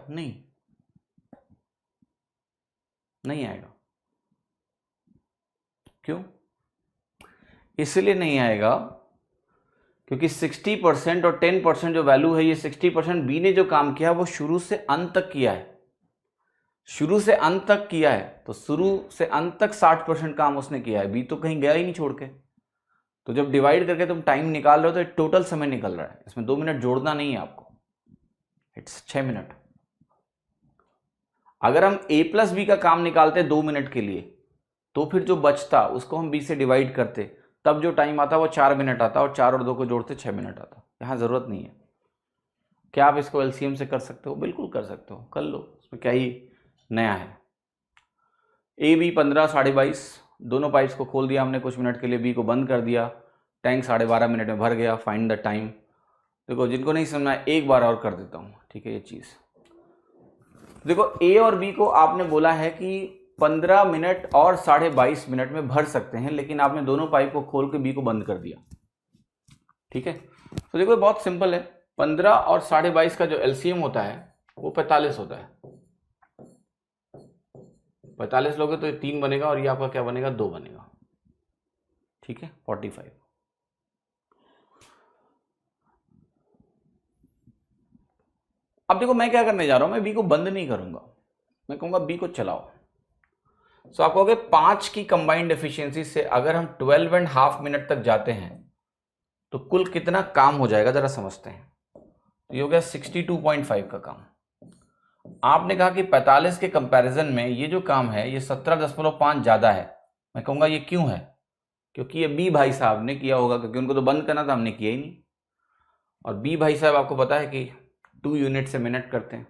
नहीं आएगा। क्यों? इसलिए नहीं आएगा क्योंकि 60% और 10% जो वैल्यू है, ये 60% बी ने जो काम किया वो शुरू से अंत तक किया है, शुरू से अंत तक किया है, तो शुरू से अंत तक 60% काम उसने किया है, बी तो कहीं गया ही नहीं छोड़ के। तो जब डिवाइड करके तुम टाइम निकाल रहे हो तो टोटल समय निकल रहा है, इसमें 2 मिनट जोड़ना नहीं है आपको, इट्स 6 मिनट। अगर हम a + b का काम निकालते 2 मिनट के लिए तो फिर जो बचता उसको हम b से डिवाइड करते, तब जो टाइम आता वो 4 मिनट आता, और 4 और 2 को जोड़ते 6 मिनट आता। यहाँ जरूरत नहीं है। क्या आप इसको एलसीएम से कर सकते हो? बिल्कुल कर सकते हो, कर लो, उसमें क्या ही नया है। ए बी 15 22.5 दोनों पाइप्स को खोल दिया हमने कुछ मिनट के लिए, बी को बंद कर दिया, टैंक 12.5 मिनट में भर गया। Find the time. देखो जिनको नहीं समझना एक बार और कर देता हूँ, ठीक है। ये चीज़ देखो, ए और बी को आपने बोला है कि 15 मिनट और 22.5 मिनट में भर सकते हैं, लेकिन आपने दोनों पाइप को खोल के बी को बंद कर दिया, ठीक है। तो देखो बहुत सिंपल है, 15 और 22.5 का जो एलसीएम होता है वो 45 होता है। 45 लोगे तो 3 बनेगा और ये आपका क्या बनेगा? 2 बनेगा, ठीक है। 45। अब देखो मैं क्या करने जा रहा हूं, मैं बी को बंद नहीं करूंगा, मैं कहूंगा बी को चलाओ। सो आप कहोगे 5 की कंबाइंड एफिशिएंसी से अगर हम 12.5 मिनट तक जाते हैं तो कुल कितना काम हो जाएगा, जरा समझते हैं। तो ये हो गया 62.5 का काम। आपने कहा कि 45 के कंपैरिजन में ये जो काम है ये 17.5 ज्यादा है। मैं कहूंगा ये क्यों है? क्योंकि ये बी भाई साहब ने किया होगा, क्योंकि उनको तो बंद करना था, हमने किया ही नहीं। और बी भाई साहब आपको पता है कि 2 यूनिट से मिनट करते हैं,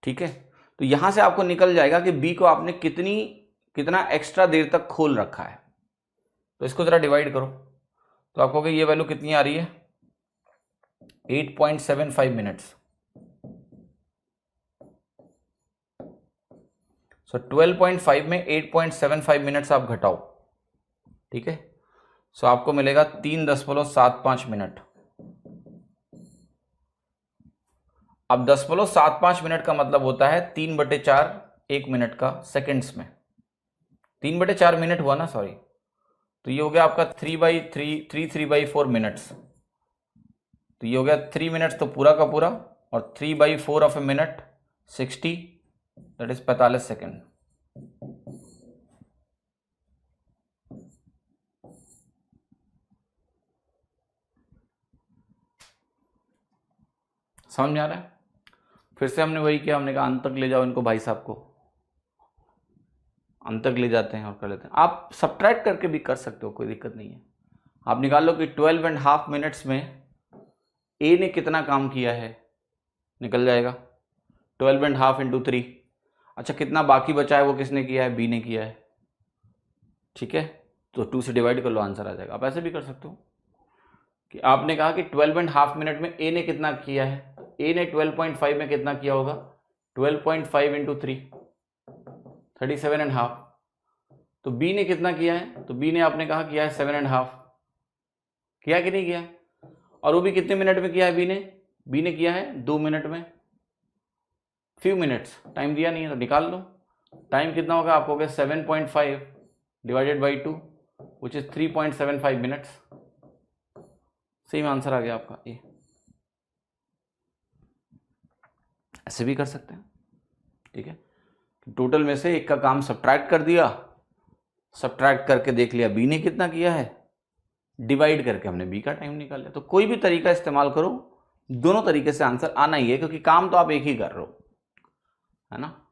ठीक है। तो यहां से आपको निकल जाएगा कि बी को आपने कितना एक्स्ट्रा देर तक खोल रखा है। तो इसको जरा डिवाइड करो, तो आपको ये वैल्यू कितनी आ रही है? 8.75 मिनट्स। सो 12.5 में 8.75 मिनट्स आप घटाओ, ठीक है। सो आपको मिलेगा 3.75 मिनट। अब 0.75 मिनट का मतलब होता है 3/4 1 मिनट का सेकेंड्स में, 3/4 मिनट हुआ ना, सॉरी, तो ये हो गया आपका 3/4 मिनट्स, तो ये हो गया 3 मिनट्स तो पूरा का पूरा, और 3/4 of a minute 60, that is 45 second. समझ में आ रहा है? फिर से हमने वही किया, हमने कहा अंत तक ले जाओ इनको, भाई साहब को अंत तक ले जाते हैं और कर लेते हैं। आप सब्ट्रैक्ट करके भी कर सकते हो, कोई दिक्कत नहीं है। आप निकाल लो कि 12.5 मिनट्स में ए ने कितना काम किया है, निकल जाएगा 12.5 इंटू 3। अच्छा, कितना बाकी बचा है वो किसने किया है, बी ने किया है, ठीक है, तो 2 से डिवाइड कर लो, आंसर आ जाएगा। आप ऐसे भी कर सकते हो कि आपने कहा कि 12.5 मिनट में ए ने कितना किया है, ए ने 12.5 में कितना किया होगा, 12.5 इंटू 3 37.5। तो बी ने कितना किया है, तो बी ने आपने कहा किया है 7.5, किया कि नहीं किया, और वो भी कितने मिनट में किया है, बी ने किया है 2 मिनट में, फ्यू मिनट्स, टाइम दिया नहीं है तो निकाल लो। टाइम कितना होगा आपको, 7.5 divided by 2 which is 3.75 minutes. Same answer आ गया आपका ए। ऐसे भी कर सकते हैं, ठीक है। टोटल में से एक का काम सब्ट्रैक्ट कर दिया, सब्ट्रैक्ट करके देख लिया बी ने कितना किया है, डिवाइड करके हमने बी का टाइम निकाल लिया। तो कोई भी तरीका इस्तेमाल करो, दोनों तरीके से आंसर आना ही है, क्योंकि काम तो आप एक ही कर रहे हो, है ना,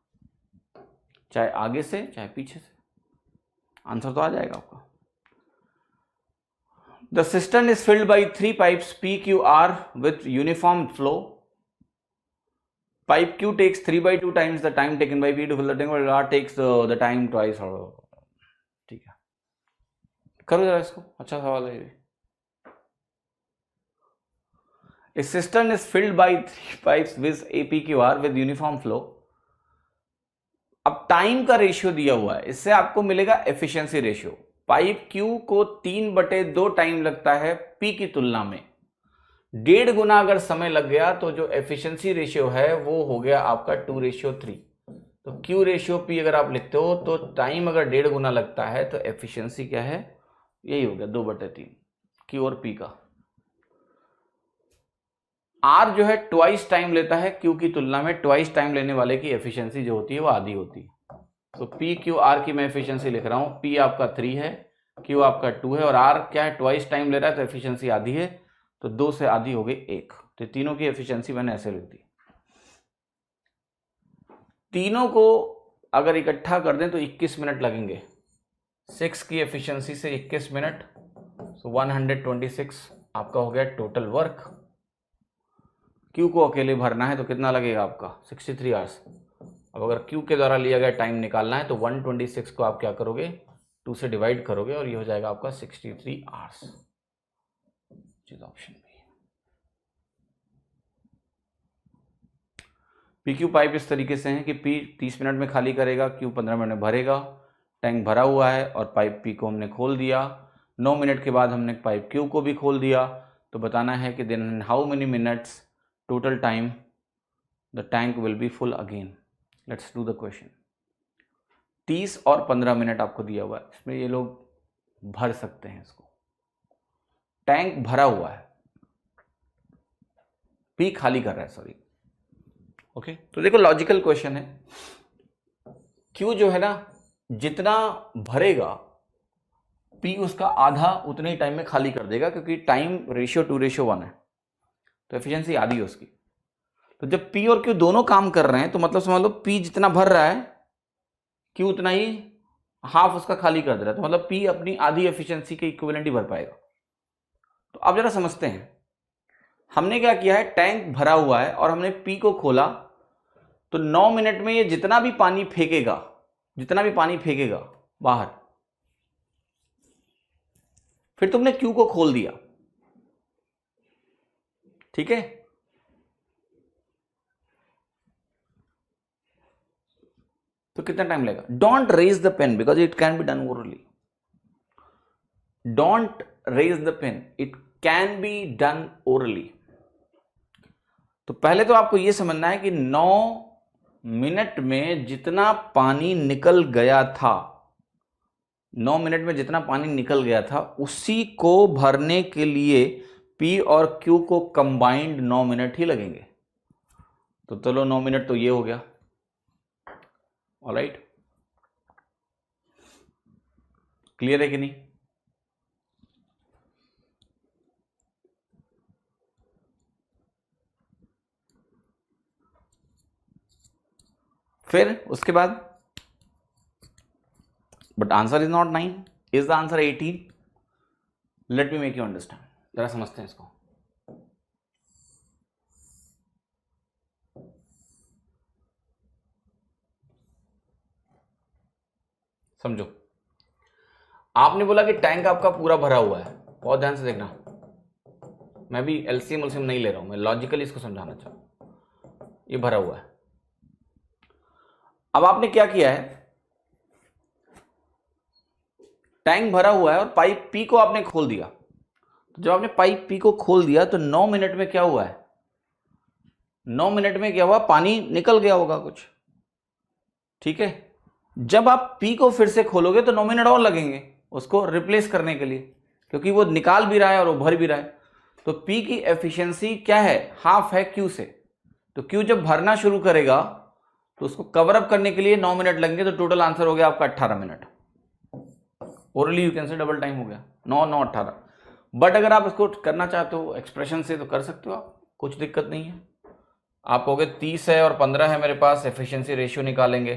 चाहे आगे से चाहे पीछे से, आंसर तो आ जाएगा आपका। The system is filled by 3 pipes PQR with uniform flow. Pipe Q takes 3/2 times the time taken by P to fill the tank, while R takes the time twice। ठीक है, करो जरा इसको, अच्छा सवाल है ये। A cistern is filled by 3 pipes with APQR with uniform flow। अब टाइम का रेशियो दिया हुआ है, इससे आपको मिलेगा एफिशिएंसी रेशियो। पाइप Q को 3/2 टाइम लगता है P की तुलना में, 1.5 गुना अगर समय लग गया तो जो एफिशिएंसी रेशियो है वो हो गया आपका 2:3। तो Q रेशियो P अगर आप लिखते हो तो टाइम अगर 1.5 गुना लगता है तो एफिशिएंसी क्या है, यही हो गया 2/3 Q और P का। R जो है ट्वाइस टाइम लेता है Q की तुलना में, ट्वाइस टाइम लेने वाले की एफिशिएंसी जो होती है वो आधी होती है। तो PQR की मैं एफिशिएंसी लिख रहा हूं, P आपका 3 है, Q आपका 2 है, और R क्या है, ट्वाइस टाइम ले रहा है तो एफिशिएंसी आधी है, तो 2 से आधी हो गई 1। तो तीनों की एफिशिएंसी मैंने ऐसे लिख दी। तीनों को अगर इकट्ठा कर दें तो 21 मिनट लगेंगे, 6 की एफिशिएंसी से 21 मिनट, सो 126 आपका हो गया टोटल वर्क। Q को अकेले भरना है तो कितना लगेगा आपका, 63 आवर्स। अब अगर Q के द्वारा लिया गया टाइम निकालना है तो 126 को आप क्या करोगे, 2 से डिवाइड करोगे, और ये हो जाएगा आपका 63 hours, option B. PQ pipe इस तरीके से है कि P 30 मिनट में खाली करेगा, Q 15 मिनट में भरेगा। टैंक भरा हुआ है और पाइप P को हमने खोल दिया, 9 मिनट के बाद हमने पाइप Q को भी खोल दिया। तो बताना है कि then how many minutes total time the tank will be full again. Let's do the question. 30 और 15 मिनट आपको दिया हुआ है, इसमें ये लोग भर सकते हैं इसको। टैंक भरा हुआ है, P खाली कर रहा है, सॉरी, ओके। तो देखो लॉजिकल क्वेश्चन है, Q जो है ना जितना भरेगा P उसका आधा उतने ही टाइम में खाली कर देगा, क्योंकि टाइम रेशियो 2:1 है, तो एफिशिएंसी आधी है उसकी। तो जब P और Q दोनों काम कर रहे हैं तो मतलब समझ लो P जितना भर रहा है Q उतना ही हाफ उसका खाली कर दे रहा है, तो मतलब P अपनी आधी एफिशिएंसी के इक्विवेलेंट ही भर पाएगा। तो अब जरा समझते हैं, हमने क्या किया है, टैंक भरा हुआ है और हमने P को खोला, तो 9 मिनट में ये जितना भी पानी फेंकेगा बाहर, फिर तुमने Q को खोल दिया, ठीक है। तो कितना टाइम लगेगा, don't raise the pen because it can be done orally, don't raise the pen, it can be done orally. तो पहले तो आपको यह समझना है कि 9 मिनट में जितना पानी निकल गया था, 9 मिनट में जितना पानी निकल गया था उसी को भरने के लिए P और Q को कंबाइंड 9 मिनट ही लगेंगे। तो चलो 9 मिनट तो ये हो गया। ऑलराइट, क्लियर है कि नहीं? फिर उसके बाद, but answer is not 9, is the answer 18? Let me make you understand, जरा समझते हैं इसको। समझो, आपने बोला कि टैंक आपका पूरा भरा हुआ है। बहुत ध्यान से देखना, मैं भी एलसीएम उलसीएम नहीं ले रहा हूं, मैं लॉजिकली इसको समझाना चाहता हूं। ये भरा हुआ है। अब आपने क्या किया है, टैंक भरा हुआ है और पाइप पी को आपने खोल दिया। तो जब आपने पाइप पी को खोल दिया तो 9 मिनट में क्या हुआ है, 9 मिनट में क्या हुआ, पानी निकल गया होगा कुछ, ठीक है। जब आप पी को फिर से खोलोगे तो 9 मिनट और लगेंगे उसको रिप्लेस करने के लिए, क्योंकि वो निकाल भी रहा है और वो भर भी रहा है। तो पी की एफिशिएंसी क्या है, हाफ है क्यू से। तो क्यू जब भरना शुरू करेगा तो उसको कवर अप करने के लिए 9 मिनट लगेंगे। तो टोटल आंसर हो गया आपका 18 minute. Orally you can say double time हो गया, 9 9 18। बट अगर आप इसको करना चाहते हो एक्सप्रेशन से तो कर सकते हो आप, कुछ दिक्कत नहीं है। आप कहोगे 30 है और 15 है मेरे पास, एफिशिएंसी रेशियो निकालेंगे,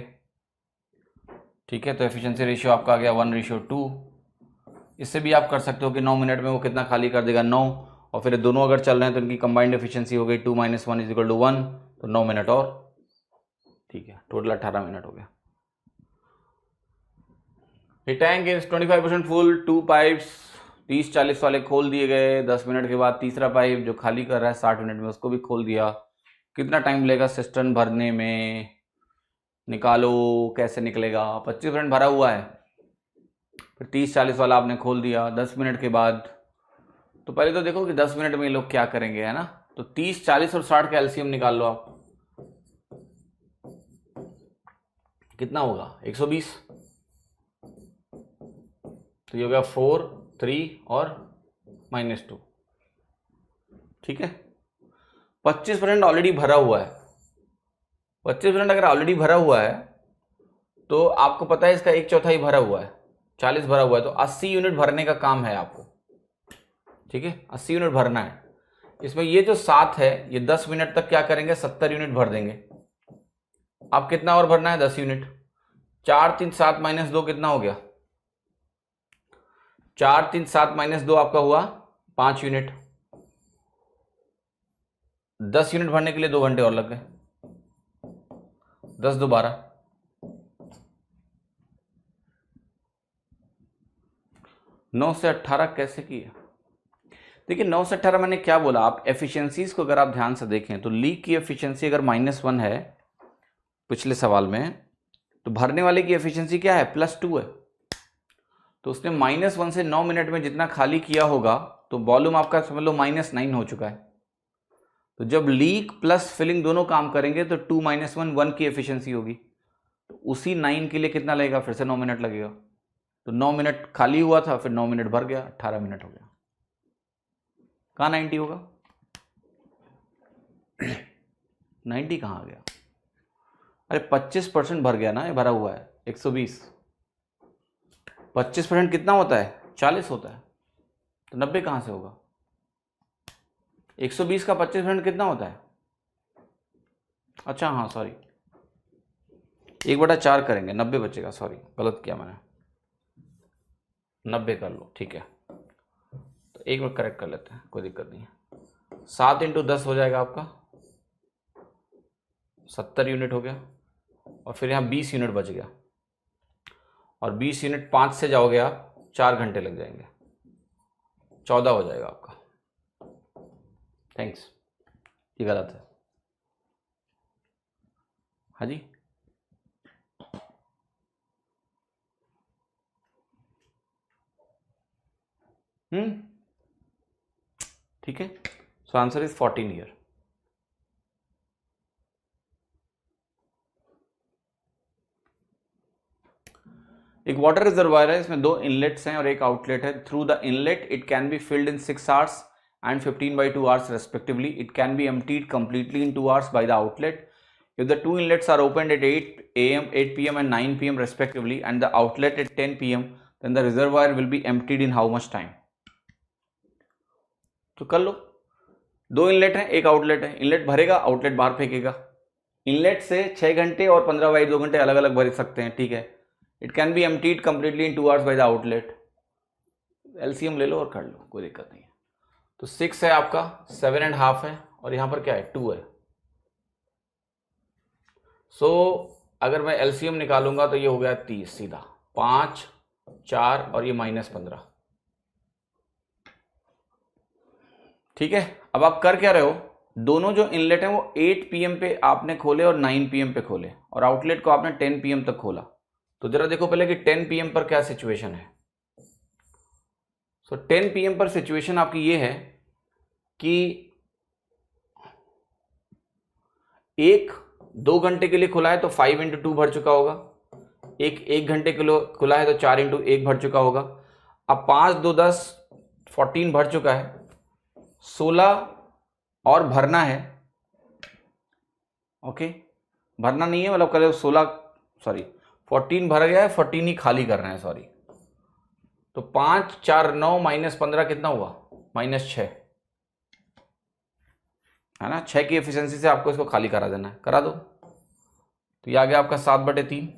ठीक है। तो एफिशिएंसी रेशियो आपका आ गया 1:2। इससे भी आप कर सकते हो कि 9 मिनट में वो कितना खाली कर देगा, 9, और फिर दोनों अगर चल रहे हैं तो इनकी कंबाइंड एफिशिएंसी हो गई 2 - 1 = 1, तो 9 मिनट और, ठीक है। टोटल 18 मिनट हो गया। ये टैंक इज 25% फुल, 2 पाइप्स 30-40 वाले खोल दिए गए। 10 मिनट के बाद तीसरा पाइप जो खाली कर रहा है 60 मिनट में, उसको भी खोल दिया। कितना टाइम लगेगा सिस्टर्न भरने में, निकालो कैसे निकलेगा। 25% भरा हुआ है, फिर 30-40 वाला आपने खोल दिया 10 मिनट के बाद। तो पहले तो देखो कि 10 मिनट में ये लोग क्या करेंगे, है ना। तो 30, 40 और 60 का एलसीएम निकाल लो आप, कितना होगा 120। तो ये हो गया 4, 3 और -2, ठीक है। 25% ऑलरेडी भरा हुआ है। 25% अगर ऑलरेडी भरा हुआ है तो आपको पता है इसका 1/4 भरा हुआ है, 40 भरा हुआ है, तो 80 यूनिट भरने का काम है आपको, ठीक है। 80 यूनिट भरना है। इसमें ये जो 7 है ये 10 मिनट तक क्या करेंगे, 70 यूनिट भर देंगे। अब कितना और भरना है, 10 यूनिट। 4 3 7 - 2 कितना हो गया, 4 3 7 - 2 आपका हुआ 5 यूनिट। 10 यूनिट भरने के लिए 2 घंटे और लग गए, 10 2 12। 9 से 18 कैसे किए, देखिए 9 से 18 मैंने क्या बोला, आप एफिशिएंसीज को अगर आप ध्यान से देखें तो लीक की एफिशिएंसी अगर -1 है पिछले सवाल में, तो भरने वाले की एफिशिएंसी क्या है, +2 है। तो उसने -1 से 9 मिनट में जितना खाली किया होगा तो वॉल्यूम आपका समझ लो -9 हो चुका है। तो जब लीक प्लस फिलिंग दोनों काम करेंगे तो 2 - 1 1 की एफिशिएंसी होगी। तो उसी 9 के लिए कितना लगेगा, फिर से 9 मिनट लगेगा। तो 9 मिनट खाली हुआ था, फिर 9 मिनट भर गया, 18 मिनट हो गया। कहाँ 90 होगा 90 कहाँ आ गया, अरे 25% भर गया ना, ये भरा हुआ है 120। 25% कितना होता है, 40 होता है। तो 90 कहाँ से होगा, 120 का 25% कितना होता है, अच्छा हाँ सॉरी 1/4 करेंगे, 90 बचेगा, सॉरी गलत किया मैंने, 90 कर लो, ठीक है। तो एक बार करेक्ट कर लेते हैं, कोई दिक्कत नहीं है। 7 × 10 हो जाएगा आपका 70 यूनिट हो गया, और फिर यहाँ 20 यूनिट बच गया, और 20 यूनिट 5 से जाओगे आप 4 घंटे लग जाएंगे, 14 हो जाएगा आपका। थैंक्स, ये गलत है, हाँ जी। ठीक है, सो आंसर इज 14 ईयर। एक वाटर रिजर्वायर है, इसमें 2 इनलेट्स हैं और एक आउटलेट है. Through the inlet it can be filled in 6 hours and 15/2 hours respectively. It can be emptied completely in 2 hours by the outlet. If the 2 inlets are opened at 8 a.m., 8 p.m. and 9 p.m. respectively and the outlet at 10 p.m., then the reservoir will be emptied in how much time? तो कर लो. 2 inlet हैं, एक outlet है. Inlet भरेगा, outlet बाहर फेंकेगा. Inlet से 6 घंटे और 15/2 घंटे अलग अलग भर सकते हैं. ठीक है. It can B emptied completely in 2 hours by the outlet. LCM ले लो और कर लो, कोई दिक्कत नहीं है. तो 6 है आपका, 7.5 है और यहां पर क्या है 2 है. सो अगर मैं एलसीएम निकालूंगा तो ये हो गया 30 सीधा. 5, 4 और ये -15. ठीक है. अब आप कर क्या रहे हो, दोनों जो इनलेट हैं वो 8 PM पे आपने खोले और 9 PM पे खोले और आउटलेट को आपने 10 PM तक खोला. तो जरा देखो पहले कि 10 PM पर क्या सिचुएशन है. सो 10 PM पर सिचुएशन आपकी ये है कि 2 घंटे के लिए खुला है तो 5 × 2 भर चुका होगा. 1 घंटे के लिए खुला है तो 4 × 1 भर चुका होगा. अब 5, 2, 10, 14 भर चुका है. 16 और भरना है. ओके, भरना नहीं है, मतलब कल 14 भर गया है, 14 ही खाली कर रहे हैं. सॉरी. तो 5, 4, 9 -15 कितना हुआ, -6 है ना. 6 की एफिशिएंसी से आपको इसको खाली करा देना है, करा दो. तो ये आ गया आपका 7/3.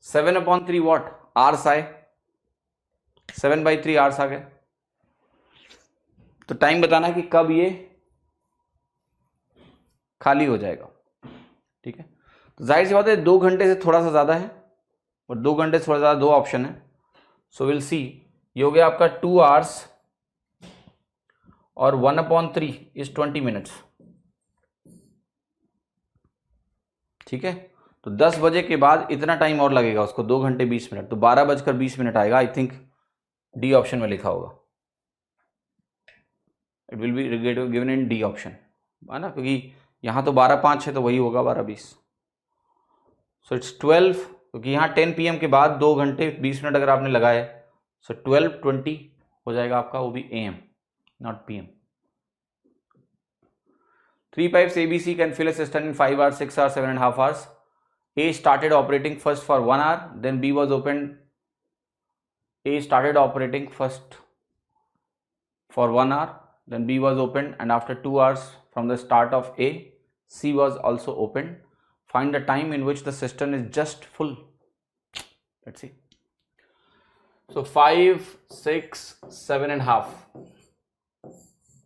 7/3 वॉट आवर्स आए, 7/3 आवर्स आ गए. तो टाइम बताना कि कब ये खाली हो जाएगा. ठीक है. तो जाहिर सी बात है 2 घंटे से थोड़ा सा ज्यादा है और 2 घंटे से थोड़ा ज्यादा, 2 ऑप्शन है. So will see. ये हो गया आपका 2 hours और 1/3 इज 20 minutes. ठीक है. तो 10 बजे के बाद इतना टाइम और लगेगा उसको, 2 घंटे 20 मिनट. तो 12:20 आएगा. आई थिंक डी ऑप्शन में लिखा होगा. It will be given in D option, है ना, क्योंकि यहां तो 12:05 है तो वही होगा 12:20. सो इट्स 12, क्योंकि यहाँ 10 PM के बाद 2 घंटे 20 मिनट अगर आपने लगाए, सो 12:20 हो जाएगा आपका, वो भी AM not PM. 3 pipes ABC can fill a cistern in 5 hours, 6 hours, 7.5 hours. A started operating first for 1 hour, then B was opened. A started operating first for 1 hour, then B was opened, and after 2 hours from the start of A, C was also opened. Find the time in which the cistern is just full. Let's see. So 5, 6, 7.5.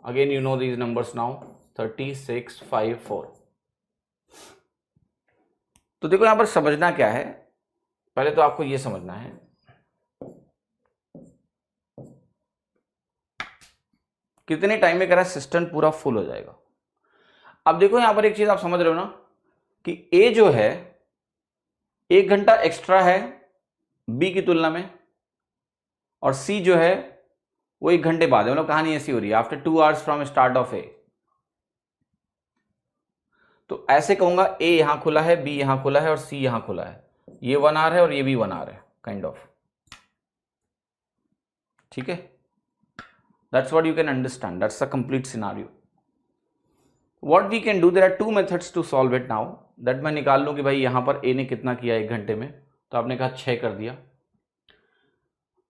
Again, you know these numbers now. 36, 5, 4. तो देखो यहां पर समझना क्या है. पहले तो आपको यह समझना है कितने टाइम में करा सिस्टम पूरा फुल हो जाएगा. अब देखो यहां पर एक चीज आप समझ रहे हो ना कि ए जो है 1 घंटा एक्स्ट्रा है बी की तुलना में, और सी जो है वो 1 घंटे बाद है. मतलब कहानी ऐसी हो रही है, after 2 hours from start of A. तो ऐसे कहूंगा ए यहां खुला है, बी यहां खुला है और सी यहां खुला है. ये 1 hour है और ये भी 1 hour है, काइंड ऑफ. ठीक है. That's what you can understand. That's a complete scenario. What we can do, there are 2 methods to solve it now. That मैं निकाल लूं कि भाई यहां पर ए ने कितना किया 1 घंटे में, तो आपने कहा 6 कर दिया.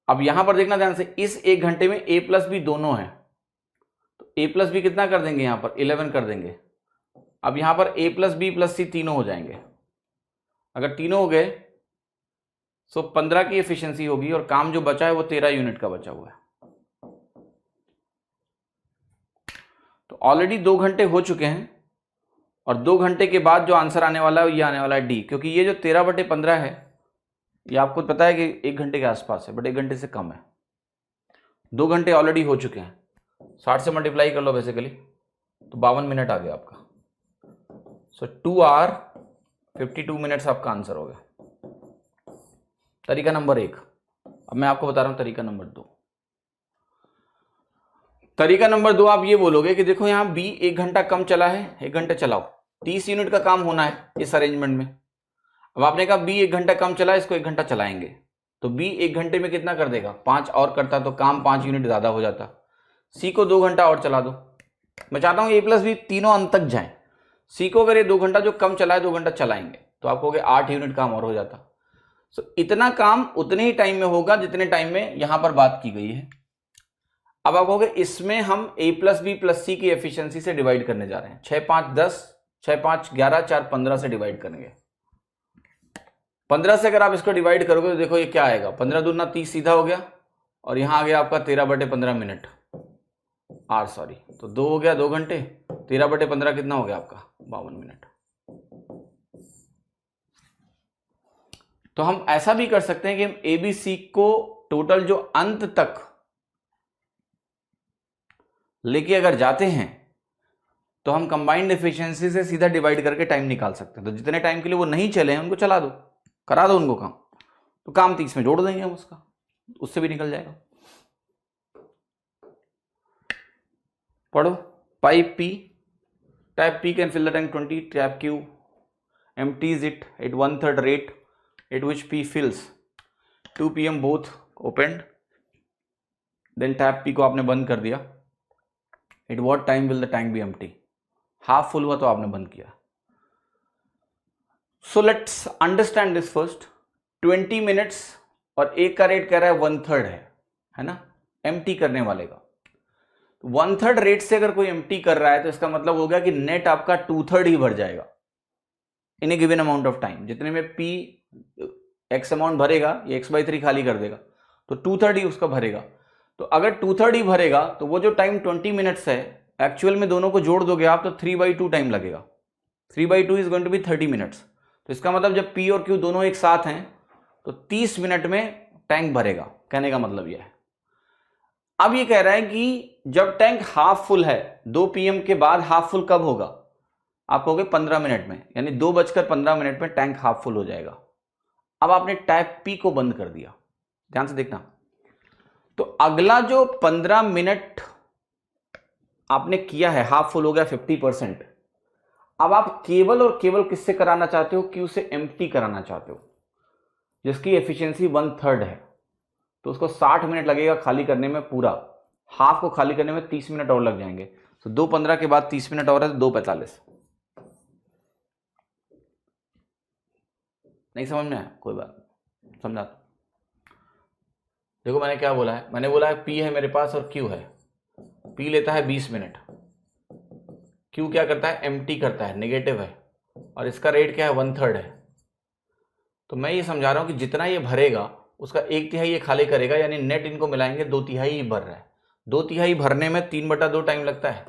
अब यहां पर देखना ध्यान से, इस 1 घंटे में ए प्लस बी दोनों है, तो ए प्लस बी कितना कर देंगे, यहां पर 11 कर देंगे. अब यहां पर ए प्लस बी प्लस सी तीनों हो जाएंगे. अगर तीनों हो गए तो 15 की एफिशिएंसी होगी और काम जो बचा है वो 13 यूनिट का बचा हुआ है. तो ऑलरेडी 2 घंटे हो चुके हैं और 2 घंटे के बाद जो आंसर आने वाला है ये आने वाला है डी, क्योंकि ये जो 13/15 है ये आपको पता है कि 1 घंटे के आसपास है, बट 1 घंटे से कम है. 2 घंटे ऑलरेडी हो चुके हैं. 60 से मल्टीप्लाई कर लो बेसिकली, तो 52 मिनट आ गया आपका. सो 2 hour 52 minutes आपका आंसर हो गया. तरीका नंबर 1. अब मैं आपको बता रहा हूं तरीका नंबर 2. तरीका नंबर 2 आप ये बोलोगे कि देखो यहां बी 1 घंटा कम चला है, 1 घंटे चलाओ, 30 यूनिट का काम होना है इस अरेंजमेंट में. अब आपने कहा बी 1 घंटा कम चला, इसको 1 घंटा चलाएंगे, तो बी 1 घंटे में कितना कर देगा, 5 और करता तो काम 5 यूनिट ज्यादा हो जाता। सी को 2 घंटा और चला दो। मैं चाहता हूं ए प्लस बी तीनों अंत तक जाए। सी को अगर ये 2 घंटा जो कम चला है 2 घंटा चलाएंगे तो आप कहोगे 8 यूनिट काम और हो जाता। सो इतना काम उतने ही टाइम में होगा जितने टाइम में यहां पर बात की गई है। अब आप कहोगे इसमें हम ए प्लस बी प्लस सी की एफिशिएंसी से डिवाइड करने जा रहे हैं। 6 5 10, 6 5 11, 4 15 से डिवाइड करेंगे। 15 से अगर आप इसको डिवाइड करोगे तो देखो ये क्या आएगा, 15 दूना 30 सीधा हो गया, और यहां आ गया आपका 13/15 मिनट, सॉरी, तो 2 हो गया 2 घंटे, 13/15 कितना हो गया आपका 52 मिनट। तो हम ऐसा भी कर सकते हैं कि हम एबीसी को टोटल जो अंत तक लेके अगर जाते हैं तो हम कंबाइंड एफिशिएंसी से सीधा डिवाइड करके टाइम निकाल सकते हैं। तो जितने टाइम के लिए वो नहीं चले हैं उनको चला दो, करा दो उनको काम, तो काम 30 में जोड़ देंगे हम उसका, उससे भी निकल जाएगा। पढ़ो, pipe P, tap P can fill the tank 20, tap Q empties it at 1/3 rate at which P fills. 2 PM both opened, then tap P को आपने बंद कर दिया। At what time will the tank be empty? Half full हुआ तो आपने बंद किया। So let's understand this first. 20 minutes और एक का रेट कह रहा है 1/3 है ना, एम्प्टी करने वाले का। 1/3 रेट से अगर कोई एम्प्टी कर रहा है तो इसका मतलब हो गया कि नेट आपका 2/3 ही भर जाएगा इन ए गिवन अमाउंट ऑफ टाइम। जितने में P x अमाउंट भरेगा ये x/3 खाली कर देगा, तो 2/3 ही उसका भरेगा। तो अगर 2/3 ही भरेगा तो वो जो टाइम 20 मिनट्स है, एक्चुअल में दोनों को जोड़ दोगे आप तो 3/2 टाइम लगेगा। 3/2 is going to be 30 minutes. तो इसका मतलब जब P और Q दोनों एक साथ हैं तो 30 मिनट में टैंक भरेगा, कहने का मतलब यह है। अब ये कह रहा है कि जब टैंक हाफ फुल है, 2 PM के बाद हाफ फुल कब होगा, आप कहोगे 15 मिनट में, यानी 2:15 में टैंक हाफ फुल हो जाएगा। अब आपने टैप P को बंद कर दिया, ध्यान से देखना। तो अगला जो 15 मिनट आपने किया है, हाफ फुल हो गया 50%। अब आप केवल और केवल किससे कराना चाहते हो, Q से एम्प्टी कराना चाहते हो, जिसकी एफिशिएंसी 1/3 है। तो उसको 60 मिनट लगेगा खाली करने में, पूरा हाफ को खाली करने में 30 मिनट और लग जाएंगे। तो 2:15 के बाद 30 मिनट और है तो 2:45। नहीं समझ में आया, कोई बात नहीं, समझा। देखो मैंने क्या बोला है, मैंने बोला है P है मेरे पास और Q है। P लेता है 20 मिनट, Q क्या करता है, एम्प्टी करता है, नेगेटिव है, और इसका रेट क्या है 1/3 है। तो मैं ये समझा रहा हूं कि जितना ये भरेगा उसका 1/3 ये खाली करेगा, यानी नेट इनको मिलाएंगे 2/3 ही भर रहा है। 2/3 भरने में 3/2 टाइम लगता है,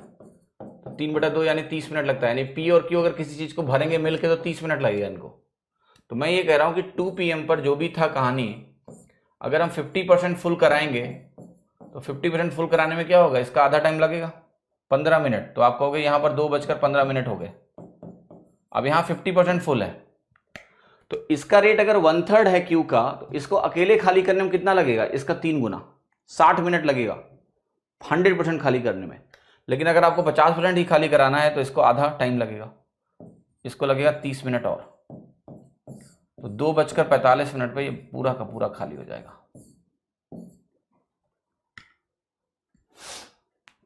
3/2 यानी 30 मिनट लगता है। यानी P और Q अगर किसी चीज को भरेंगे मिलके तो 30 मिनट लगेगा इनको। तो मैं ये कह रहा हूं कि 2 PM पर जो भी था कहानी, अगर हम 50% फुल कराएंगे तो 50% फुल कराने में क्या होगा, इसका आधा टाइम लगेगा 15 मिनट। तो आप कहोगे यहां पर 2:15 हो गए। अब यहां 50% फुल है, तो इसका रेट अगर 1/3 है Q का, तो इसको अकेले खाली करने में कितना लगेगा, इसका 3 गुना 60 मिनट लगेगा 100% खाली करने में। लेकिन अगर आपको 50% ही खाली कराना है तो इसको आधा टाइम लगेगा, इसको लगेगा 30 मिनट और। तो 2:45 पे ये पूरा का पूरा खाली हो जाएगा।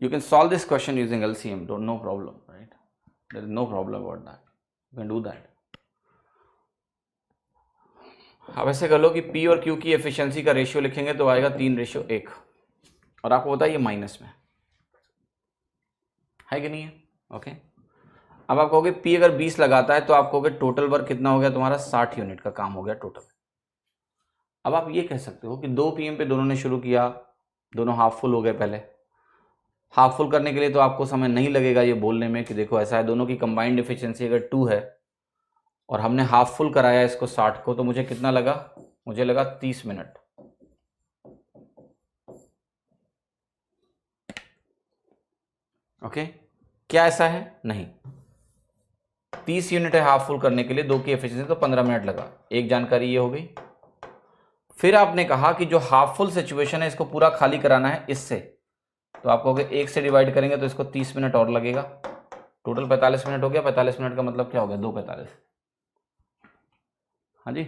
You can solve this question using LCM, no problem, right? There is no problem about that. You can do that. अब ऐसे कर लो कि P और Q की एफिशिएंसी का रेशियो लिखेंगे तो आएगा 3:1, और आपको पता है ये माइनस में है कि नहीं है, ओके। अब आप कहोगे P अगर 20 लगाता है तो आप कहोगे टोटल वर्क कितना हो गया तुम्हारा, 60 यूनिट का काम हो गया टोटल। अब आप ये कह सकते हो कि 2 PM पे दोनों ने शुरू किया, दोनों हाफ फुल हो गए। पहले हाफ फुल करने के लिए तो आपको समय नहीं लगेगा ये बोलने में कि देखो ऐसा है, दोनों की कंबाइंड एफिशिएंसी अगर 2 है और हमने हाफ फुल कराया इसको 60 को, तो मुझे कितना लगा, मुझे लगा 30 मिनट। ओके, क्या ऐसा है, नहीं। 30 यूनिट है हाफ फुल करने के लिए, 2 की एफिशिएंसी, तो 15 मिनट लगा। एक जानकारी ये हो गई। फिर आपने कहा कि जो हाफ फुल सिचुएशन है इसको पूरा खाली कराना है इससे, तो आप कहोगे 1 से डिवाइड करेंगे तो इसको 30 मिनट और लगेगा। टोटल 45 मिनट हो गया। 45 मिनट का मतलब क्या हो गया, 2:45। हाँ जी,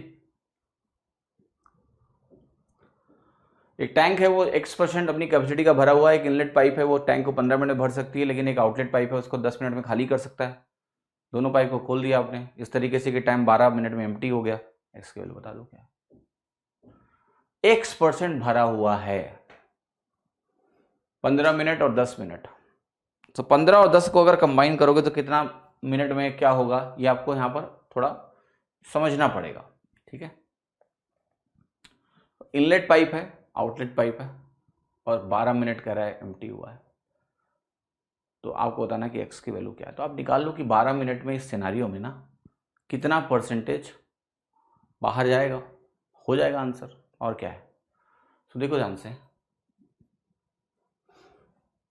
एक टैंक है वो x% अपनी कैपेसिटी का भरा हुआ है, एक इनलेट पाइप है वो टैंक को 15 मिनट में भर सकती है, लेकिन एक आउटलेट पाइप है उसको 10 मिनट में खाली कर सकता है। दोनों पाइप को खोल दिया आपने इस तरीके से कि टाइम 12 मिनट में एम्प्टी हो गया। एक्स की वैल्यू बता दो क्या, x% भरा हुआ है 15 मिनट और 10 मिनट। तो 15 और 10 को अगर कंबाइन करोगे तो कितना मिनट में क्या होगा, ये आपको यहां पर थोड़ा समझना पड़ेगा। ठीक है, इनलेट पाइप है, आउटलेट पाइप है और 12 मिनट कह रहा है एम्प्टी हुआ है, तो आपको बताना कि x की वैल्यू क्या है। तो आप निकाल लो कि 12 मिनट में इस सिनारियो में ना कितना परसेंटेज बाहर जाएगा, हो जाएगा आंसर। और क्या है, तो देखो ध्यान से,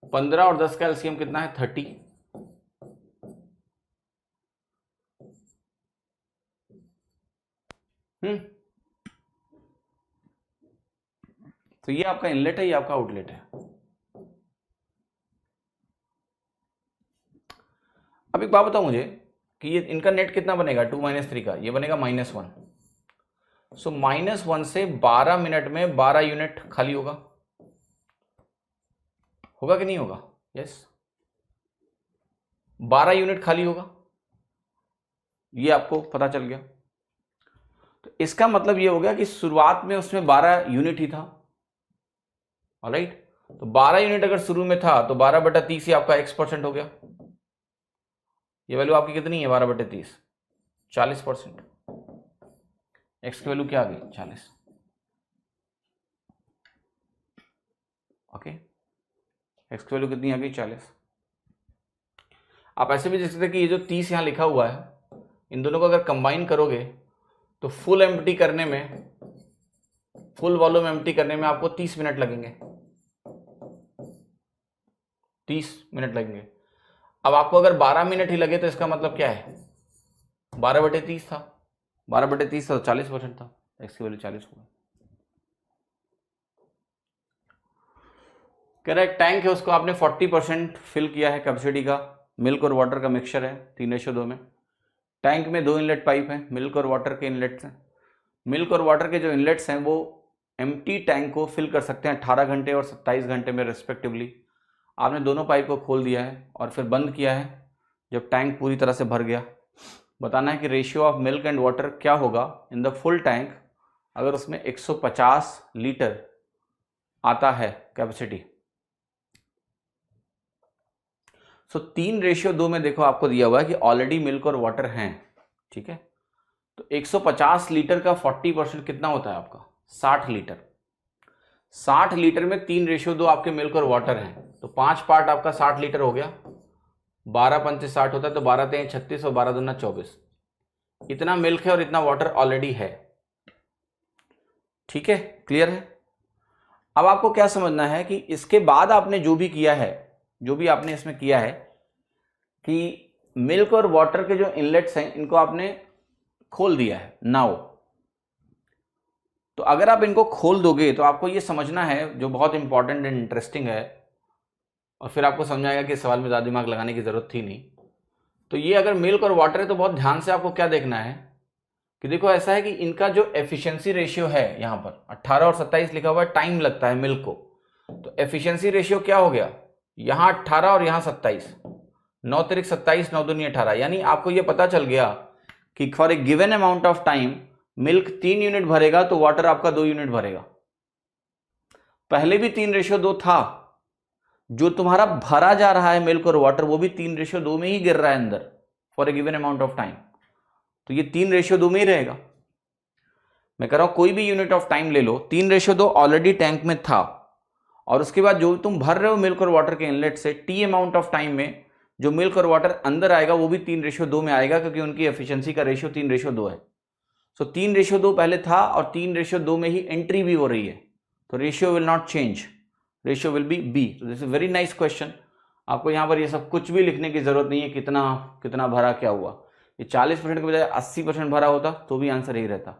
15 और 10 का एलसीएम कितना है 30, तो ये आपका इनलेट है, ये आपका आउटलेट है। अब एक बात बताओ मुझे कि ये इनका नेट कितना बनेगा, 2 - 3 का, ये बनेगा -1। सो -1 से 12 मिनट में 12 यूनिट खाली होगा, होगा कि नहीं होगा? यस, 12 यूनिट खाली होगा, ये आपको पता चल गया। तो इसका मतलब ये हो गया कि शुरुआत में उसमें 12 यूनिट ही था। ऑलराइट, तो 12 यूनिट अगर शुरू में था तो 12/30 ही आपका x% हो गया। ये वैल्यू आपकी कितनी है 12/30? 40%। x की वैल्यू क्या आ गई 40। ओके, x की वैल्यू कितनी आ गई 40। आप ऐसे भी देख सकते हैं कि ये जो 30 यहां लिखा हुआ है, इन दोनों को अगर कंबाइन करोगे तो फुल एम्प्टी करने में, फुल वॉल्यूम एम्प्टी करने में आपको 30 मिनट लगेंगे, 30 मिनट लगेंगे। अब आपको अगर 12 मिनट ही लगे तो इसका मतलब क्या है, 12/30 था, 12/30 था तो 40% था, x की वैल्यू 40 होगा। कह रहा है टैंक है उसको आपने 40% फिल किया है कैपेसिटी का, मिल्क और वाटर का मिक्सचर है 3:2 में। टैंक में 2 इनलेट पाइप हैं, मिल्क और वाटर के इनलेट्स हैं। मिल्क और वाटर के जो इनलेट्स हैं वो एम्प्टी टैंक को फिल कर सकते हैं 18 घंटे और 27 घंटे में रिस्पेक्टिवली। आपने दोनों पाइप को खोल दिया है और फिर बंद किया है जब टैंक पूरी तरह से भर गया। बताना है कि ratio of milk and water क्या होगा इन द फुल टैंक अगर उसमें 150 लीटर आता है कैपेसिटी। सो 3:2 में देखो आपको दिया हुआ है कि ऑलरेडी मिल्क और वाटर हैं, ठीक है। तो 150 लीटर का 40% कितना होता है आपका 60 लीटर। 60 लीटर में 3:2 आपके मिल्क और वाटर हैं, तो 5 पार्ट आपका 60 लीटर हो गया, 12 पंचे 60 होता है, तो 12 तें 36 और 12 दूना 24। इतना मिल्क है और इतना वाटर ऑलरेडी है, ठीक है, क्लियर है। अब आपको क्या समझना है कि इसके बाद आपने जो भी किया है, जो भी आपने इसमें किया है कि मिल्क और वाटर के जो इनलेट्स हैं इनको आपने खोल दिया है नाउ। तो अगर आप इनको खोल दोगे तो आपको ये समझना है जो बहुत इंपॉर्टेंट एंड इंटरेस्टिंग है, और फिर आपको समझ आएगा कि इस सवाल में ज़्यादा दिमाग लगाने की ज़रूरत थी नहीं। तो ये अगर मिल्क और वाटर है तो बहुत ध्यान से आपको क्या देखना है कि देखो ऐसा है कि इनका जो एफिशिएंसी रेशियो है, यहाँ पर 18 और 27 लिखा हुआ है, टाइम लगता है मिल्क को, तो एफिशिएंसी रेशियो क्या हो गया, यहाँ 18 और यहाँ 27, 9 तिरिक 27, 9 दूनी 18, यानी आपको ये पता चल गया कि for a given amount of time milk 3 unit भरेगा तो वाटर आपका 2 यूनिट भरेगा। पहले भी 3:2 था, जो तुम्हारा भरा जा रहा है मिल्क और वाटर वो भी 3:2 में ही गिर रहा है अंदर for a given amount of time, तो ये 3:2 में ही रहेगा। मैं कह रहा हूं कोई भी यूनिट ऑफ टाइम ले लो, 3:2 ऑलरेडी टैंक में था, और उसके बाद जो तुम भर रहे हो मिल्क और वाटर के इनलेट से, टी अमाउंट ऑफ टाइम में जो मिल्क और वाटर अंदर आएगा वो भी 3:2 में आएगा, क्योंकि उनकी एफिशिएंसी का रेशियो 3:2 है। सो 3:2 पहले था और 3:2 में ही एंट्री भी हो रही है, तो ratio will not change, ratio will be B. This is very nice question. आपको यहाँ पर ये सब कुछ भी लिखने की जरूरत नहीं है, कितना कितना भरा क्या हुआ। ये 40% के बजाय 80% भरा होता तो भी आंसर यही रहता,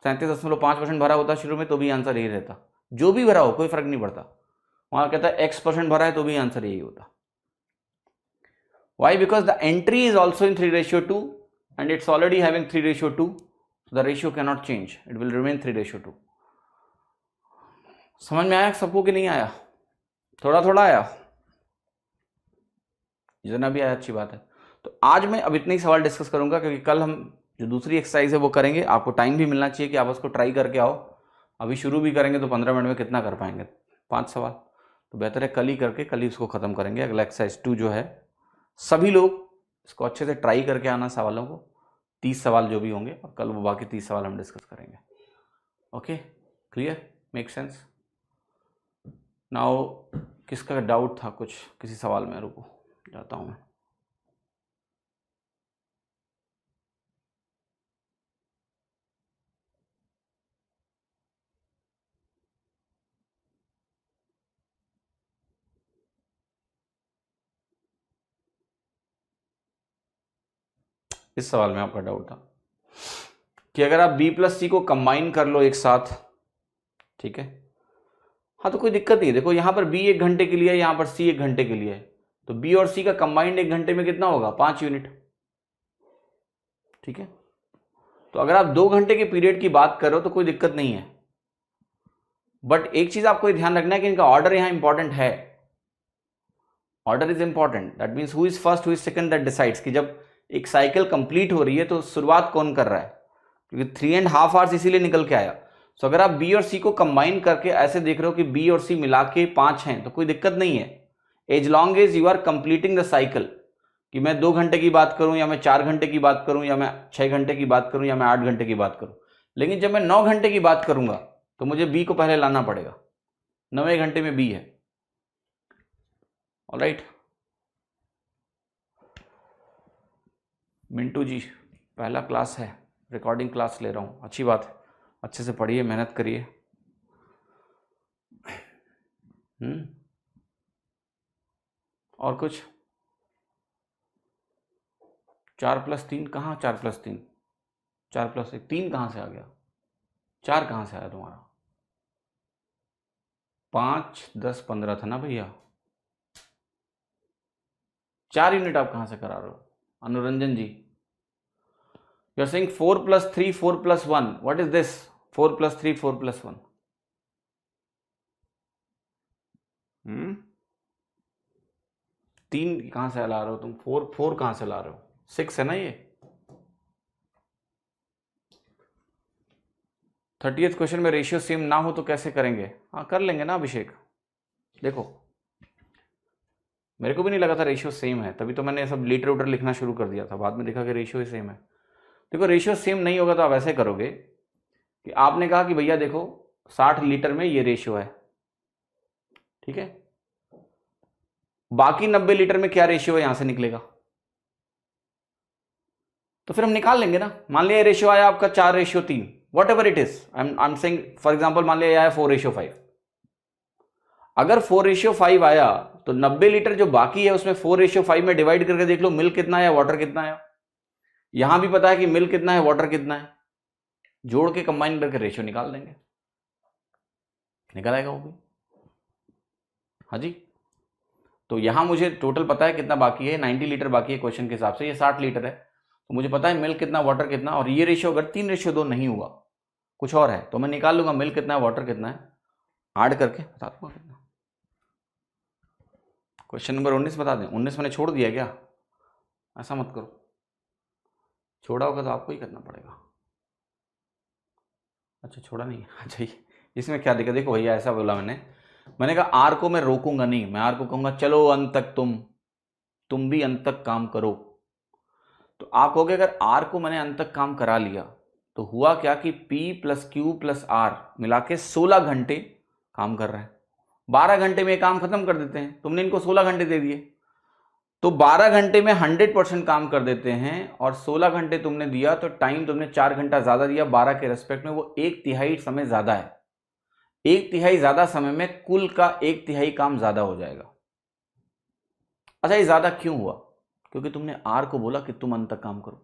37.5% भरा होता शुरू में तो भी आंसर यही रहता, जो भी भरा हो कोई फर्क नहीं पड़ता। वहां कहता है x% भरा है तो भी आंसर यही होता। Why? Because the entry is also in 3:2 and it's already having 3:2, so so the ratio cannot change, it will remain 3:2. समझ में आया सबको कि नहीं आया? थोड़ा थोड़ा आया, जितना भी आया अच्छी बात है। तो आज मैं अब इतने ही सवाल डिस्कस करूंगा, क्योंकि कल हम जो दूसरी एक्सरसाइज है वो करेंगे। आपको टाइम भी मिलना चाहिए कि आप उसको ट्राई करके आओ। अभी शुरू भी करेंगे तो 15 मिनट में कितना कर पाएंगे? 5 सवाल। तो बेहतर है कल ही करके कल ही उसको ख़त्म करेंगे। अगला एक्सरसाइज 2 जो है, सभी लोग इसको अच्छे से ट्राई करके आना सवालों को, 30 सवाल जो भी होंगे, और कल वो बाकी 30 सवाल हम डिस्कस करेंगे। Okay, clear, make sense? Now किसका डाउट था कुछ किसी सवाल में? रुको जाता हूँ मैं। इस सवाल में आपका डाउट था कि अगर आप B प्लस C को कंबाइन कर लो एक साथ, ठीक है, हाँ तो कोई दिक्कत नहीं है। देखो यहाँ पर B 1 घंटे के लिए है, यहाँ पर C 1 घंटे के लिए है, तो B और C का कंबाइंड 1 घंटे में कितना होगा? 5 यूनिट, ठीक है। तो अगर आप 2 घंटे के पीरियड की बात करो तो कोई दिक्कत नहीं है, बट एक चीज आपको ध्यान रखना है कि इनका ऑर्डर यहाँ इंपॉर्टेंट है। Order is important, that means who is first who is second, that decides कि जब एक साइकिल कंप्लीट हो रही है तो शुरुआत कौन कर रहा है, क्योंकि 3.5 आवर्स इसीलिए निकल के आया। तो अगर आप बी और सी को कंबाइन करके ऐसे देख रहे हो कि बी और सी मिला के 5 हैं तो कोई दिक्कत नहीं है, as long as you are completing the cycle. कि मैं 2 घंटे की बात करूं या मैं 4 घंटे की बात करूं या मैं 6 घंटे की बात करूं या मैं 8 घंटे की बात करूं, लेकिन जब मैं 9 घंटे की बात करूंगा तो मुझे बी को पहले लाना पड़ेगा। 9वें घंटे में बी है। ऑलराइट, मिंटू जी पहला क्लास है, रिकॉर्डिंग क्लास ले रहा हूं, अच्छी बात है, अच्छे से पढ़िए, मेहनत करिए। और कुछ? 4+3 कहाँ? 4+3, 4+1, 3 कहाँ से आ गया? 4 कहाँ से आया तुम्हारा? 5, 10, 15 था ना भैया। 4 यूनिट आप कहाँ से करा रहे हो? Anuranjan ji, you are saying 4+3, 4+1, what is this? 4+3, 4+1, 3 कहाँ से ला रहे हो तुम? 4 कहाँ से ला रहे हो? 6 है ना ये। 30th क्वेश्चन में रेशियो सेम ना हो तो कैसे करेंगे? हाँ कर लेंगे ना अभिषेक। देखो मेरे को भी नहीं लगा था रेशियो सेम है, तभी तो मैंने सब लीटर उटर लिखना शुरू कर दिया था, बाद में देखा कि रेशियो ही सेम है। देखो रेशियो सेम नहीं होगा तो आप ऐसे करोगे कि आपने कहा कि भैया देखो 60 लीटर में ये रेशियो है, ठीक है, बाकी 90 लीटर में क्या रेशियो है यहां से निकलेगा, तो फिर हम निकाल लेंगे ना। मान लिया रेशियो आया आपका 4:3, what ever it is, I am saying for example मान लिया आया 4:5। अगर 4:5 आया तो 90 लीटर जो बाकी है उसमें 4:5 में डिवाइड करके देख लो मिल्क कितना है, वाटर कितना है। यहां भी पता है कि मिल्क कितना है, वाटर कितना है, जोड़ के कंबाइन करके रेशियो निकाल देंगे, निकल आएगा वो भी। हाँ जी, तो यहां मुझे टोटल पता है कितना बाकी है, 90 लीटर बाकी है क्वेश्चन के हिसाब से, ये 60 लीटर है, तो मुझे पता है मिल्क कितना, वाटर कितना, और ये रेशियो अगर 3:2 नहीं हुआ, कुछ और है, तो मैं निकाल लूंगा मिल्क कितना है, वाटर कितना है, ऐड करके बता दूंगा कितना। क्वेश्चन नंबर 19 बता दें। 19 मैंने छोड़ दिया क्या? ऐसा मत करो, छोड़ा होगा तो आपको ही करना पड़ेगा। अच्छा छोड़ा नहीं, अच्छा इसमें क्या दिक्कत? देखो भैया ऐसा बोला मैंने कहा आर को मैं रोकूंगा नहीं, मैं आर को कहूंगा चलो अंत तक तुम भी अंत तक काम करो। तो आप कहोगे अगर आर को मैंने अंत तक काम करा लिया तो हुआ क्या कि P + Q + R मिला के 16 घंटे काम कर रहा है। 12 घंटे में काम खत्म कर देते हैं, तुमने इनको 16 घंटे दे दिए, तो 12 घंटे में 100% काम कर देते हैं, और 16 घंटे तुमने दिया तो टाइम तुमने 4 घंटा ज्यादा दिया 12 के रेस्पेक्ट में, वो 1/3 समय ज्यादा है। 1/3 ज्यादा समय में कुल का 1/3 काम ज्यादा हो जाएगा। अच्छा ये ज्यादा क्यों हुआ? क्योंकि तुमने आर को बोला कि तुम अंत तक काम करो,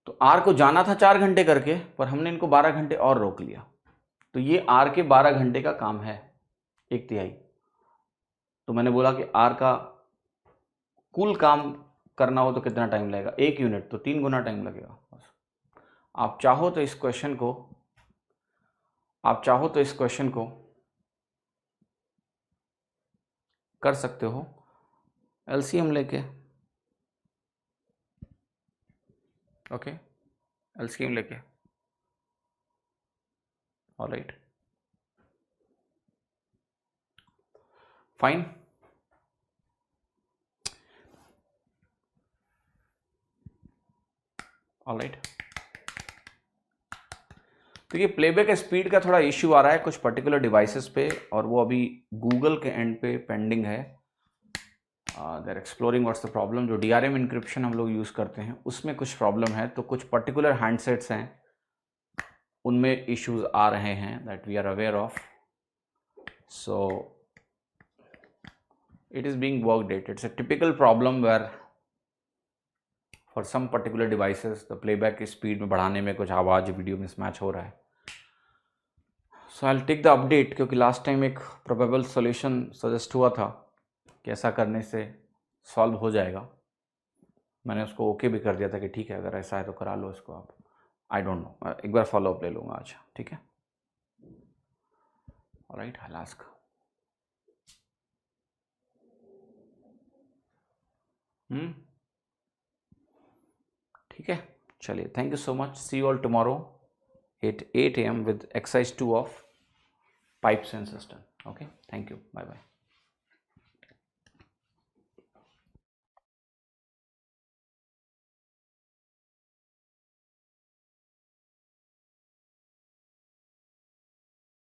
तो आर को जाना था 4 घंटे करके, पर हमने इनको 12 घंटे और रोक लिया, तो ये आर के 12 घंटे का काम है, 1/3। तो मैंने बोला कि आर का कुल काम करना हो तो कितना टाइम लगेगा? 1 यूनिट, तो 3 गुना टाइम लगेगा बस। आप चाहो तो इस क्वेश्चन को कर सकते हो एलसीएम लेके, ओके, एलसीएम लेके, ऑलराइट, फाइन। ऑलराइट, तो ये प्लेबैक स्पीड का थोड़ा इश्यू आ रहा है कुछ पर्टिकुलर डिवाइसेस पे, और वो अभी गूगल के एंड पे पेंडिंग है। They are exploring what's the problem. जो DRM इंक्रिप्शन हम लोग यूज़ करते हैं उसमें कुछ प्रॉब्लम है, तो कुछ पर्टिकुलर हैंडसेट्स हैं उनमें इश्यूज आ रहे हैं, that we are aware of. So it is being worked at. It's a typical problem where for some particular devices the playback speed में बढ़ाने में कुछ आवाज़ वीडियो मिसमैच हो रहा है। So I'll take the update, क्योंकि लास्ट टाइम एक प्रोबेबल सॉल्यूशन सजेस्ट हुआ था कि ऐसा करने से सॉल्व हो जाएगा। मैंने उसको ओके भी कर दिया था कि ठीक है अगर ऐसा है तो करा लो इसको आप। आई डोंट नो, एक बार फॉलो अप ले लूँगा आज, ठीक है। Alright, I will ask. ठीक है, चलिए, thank you so much, see you all tomorrow at 8 AM with exercise 2 of pipes and system. Okay, thank you, bye bye.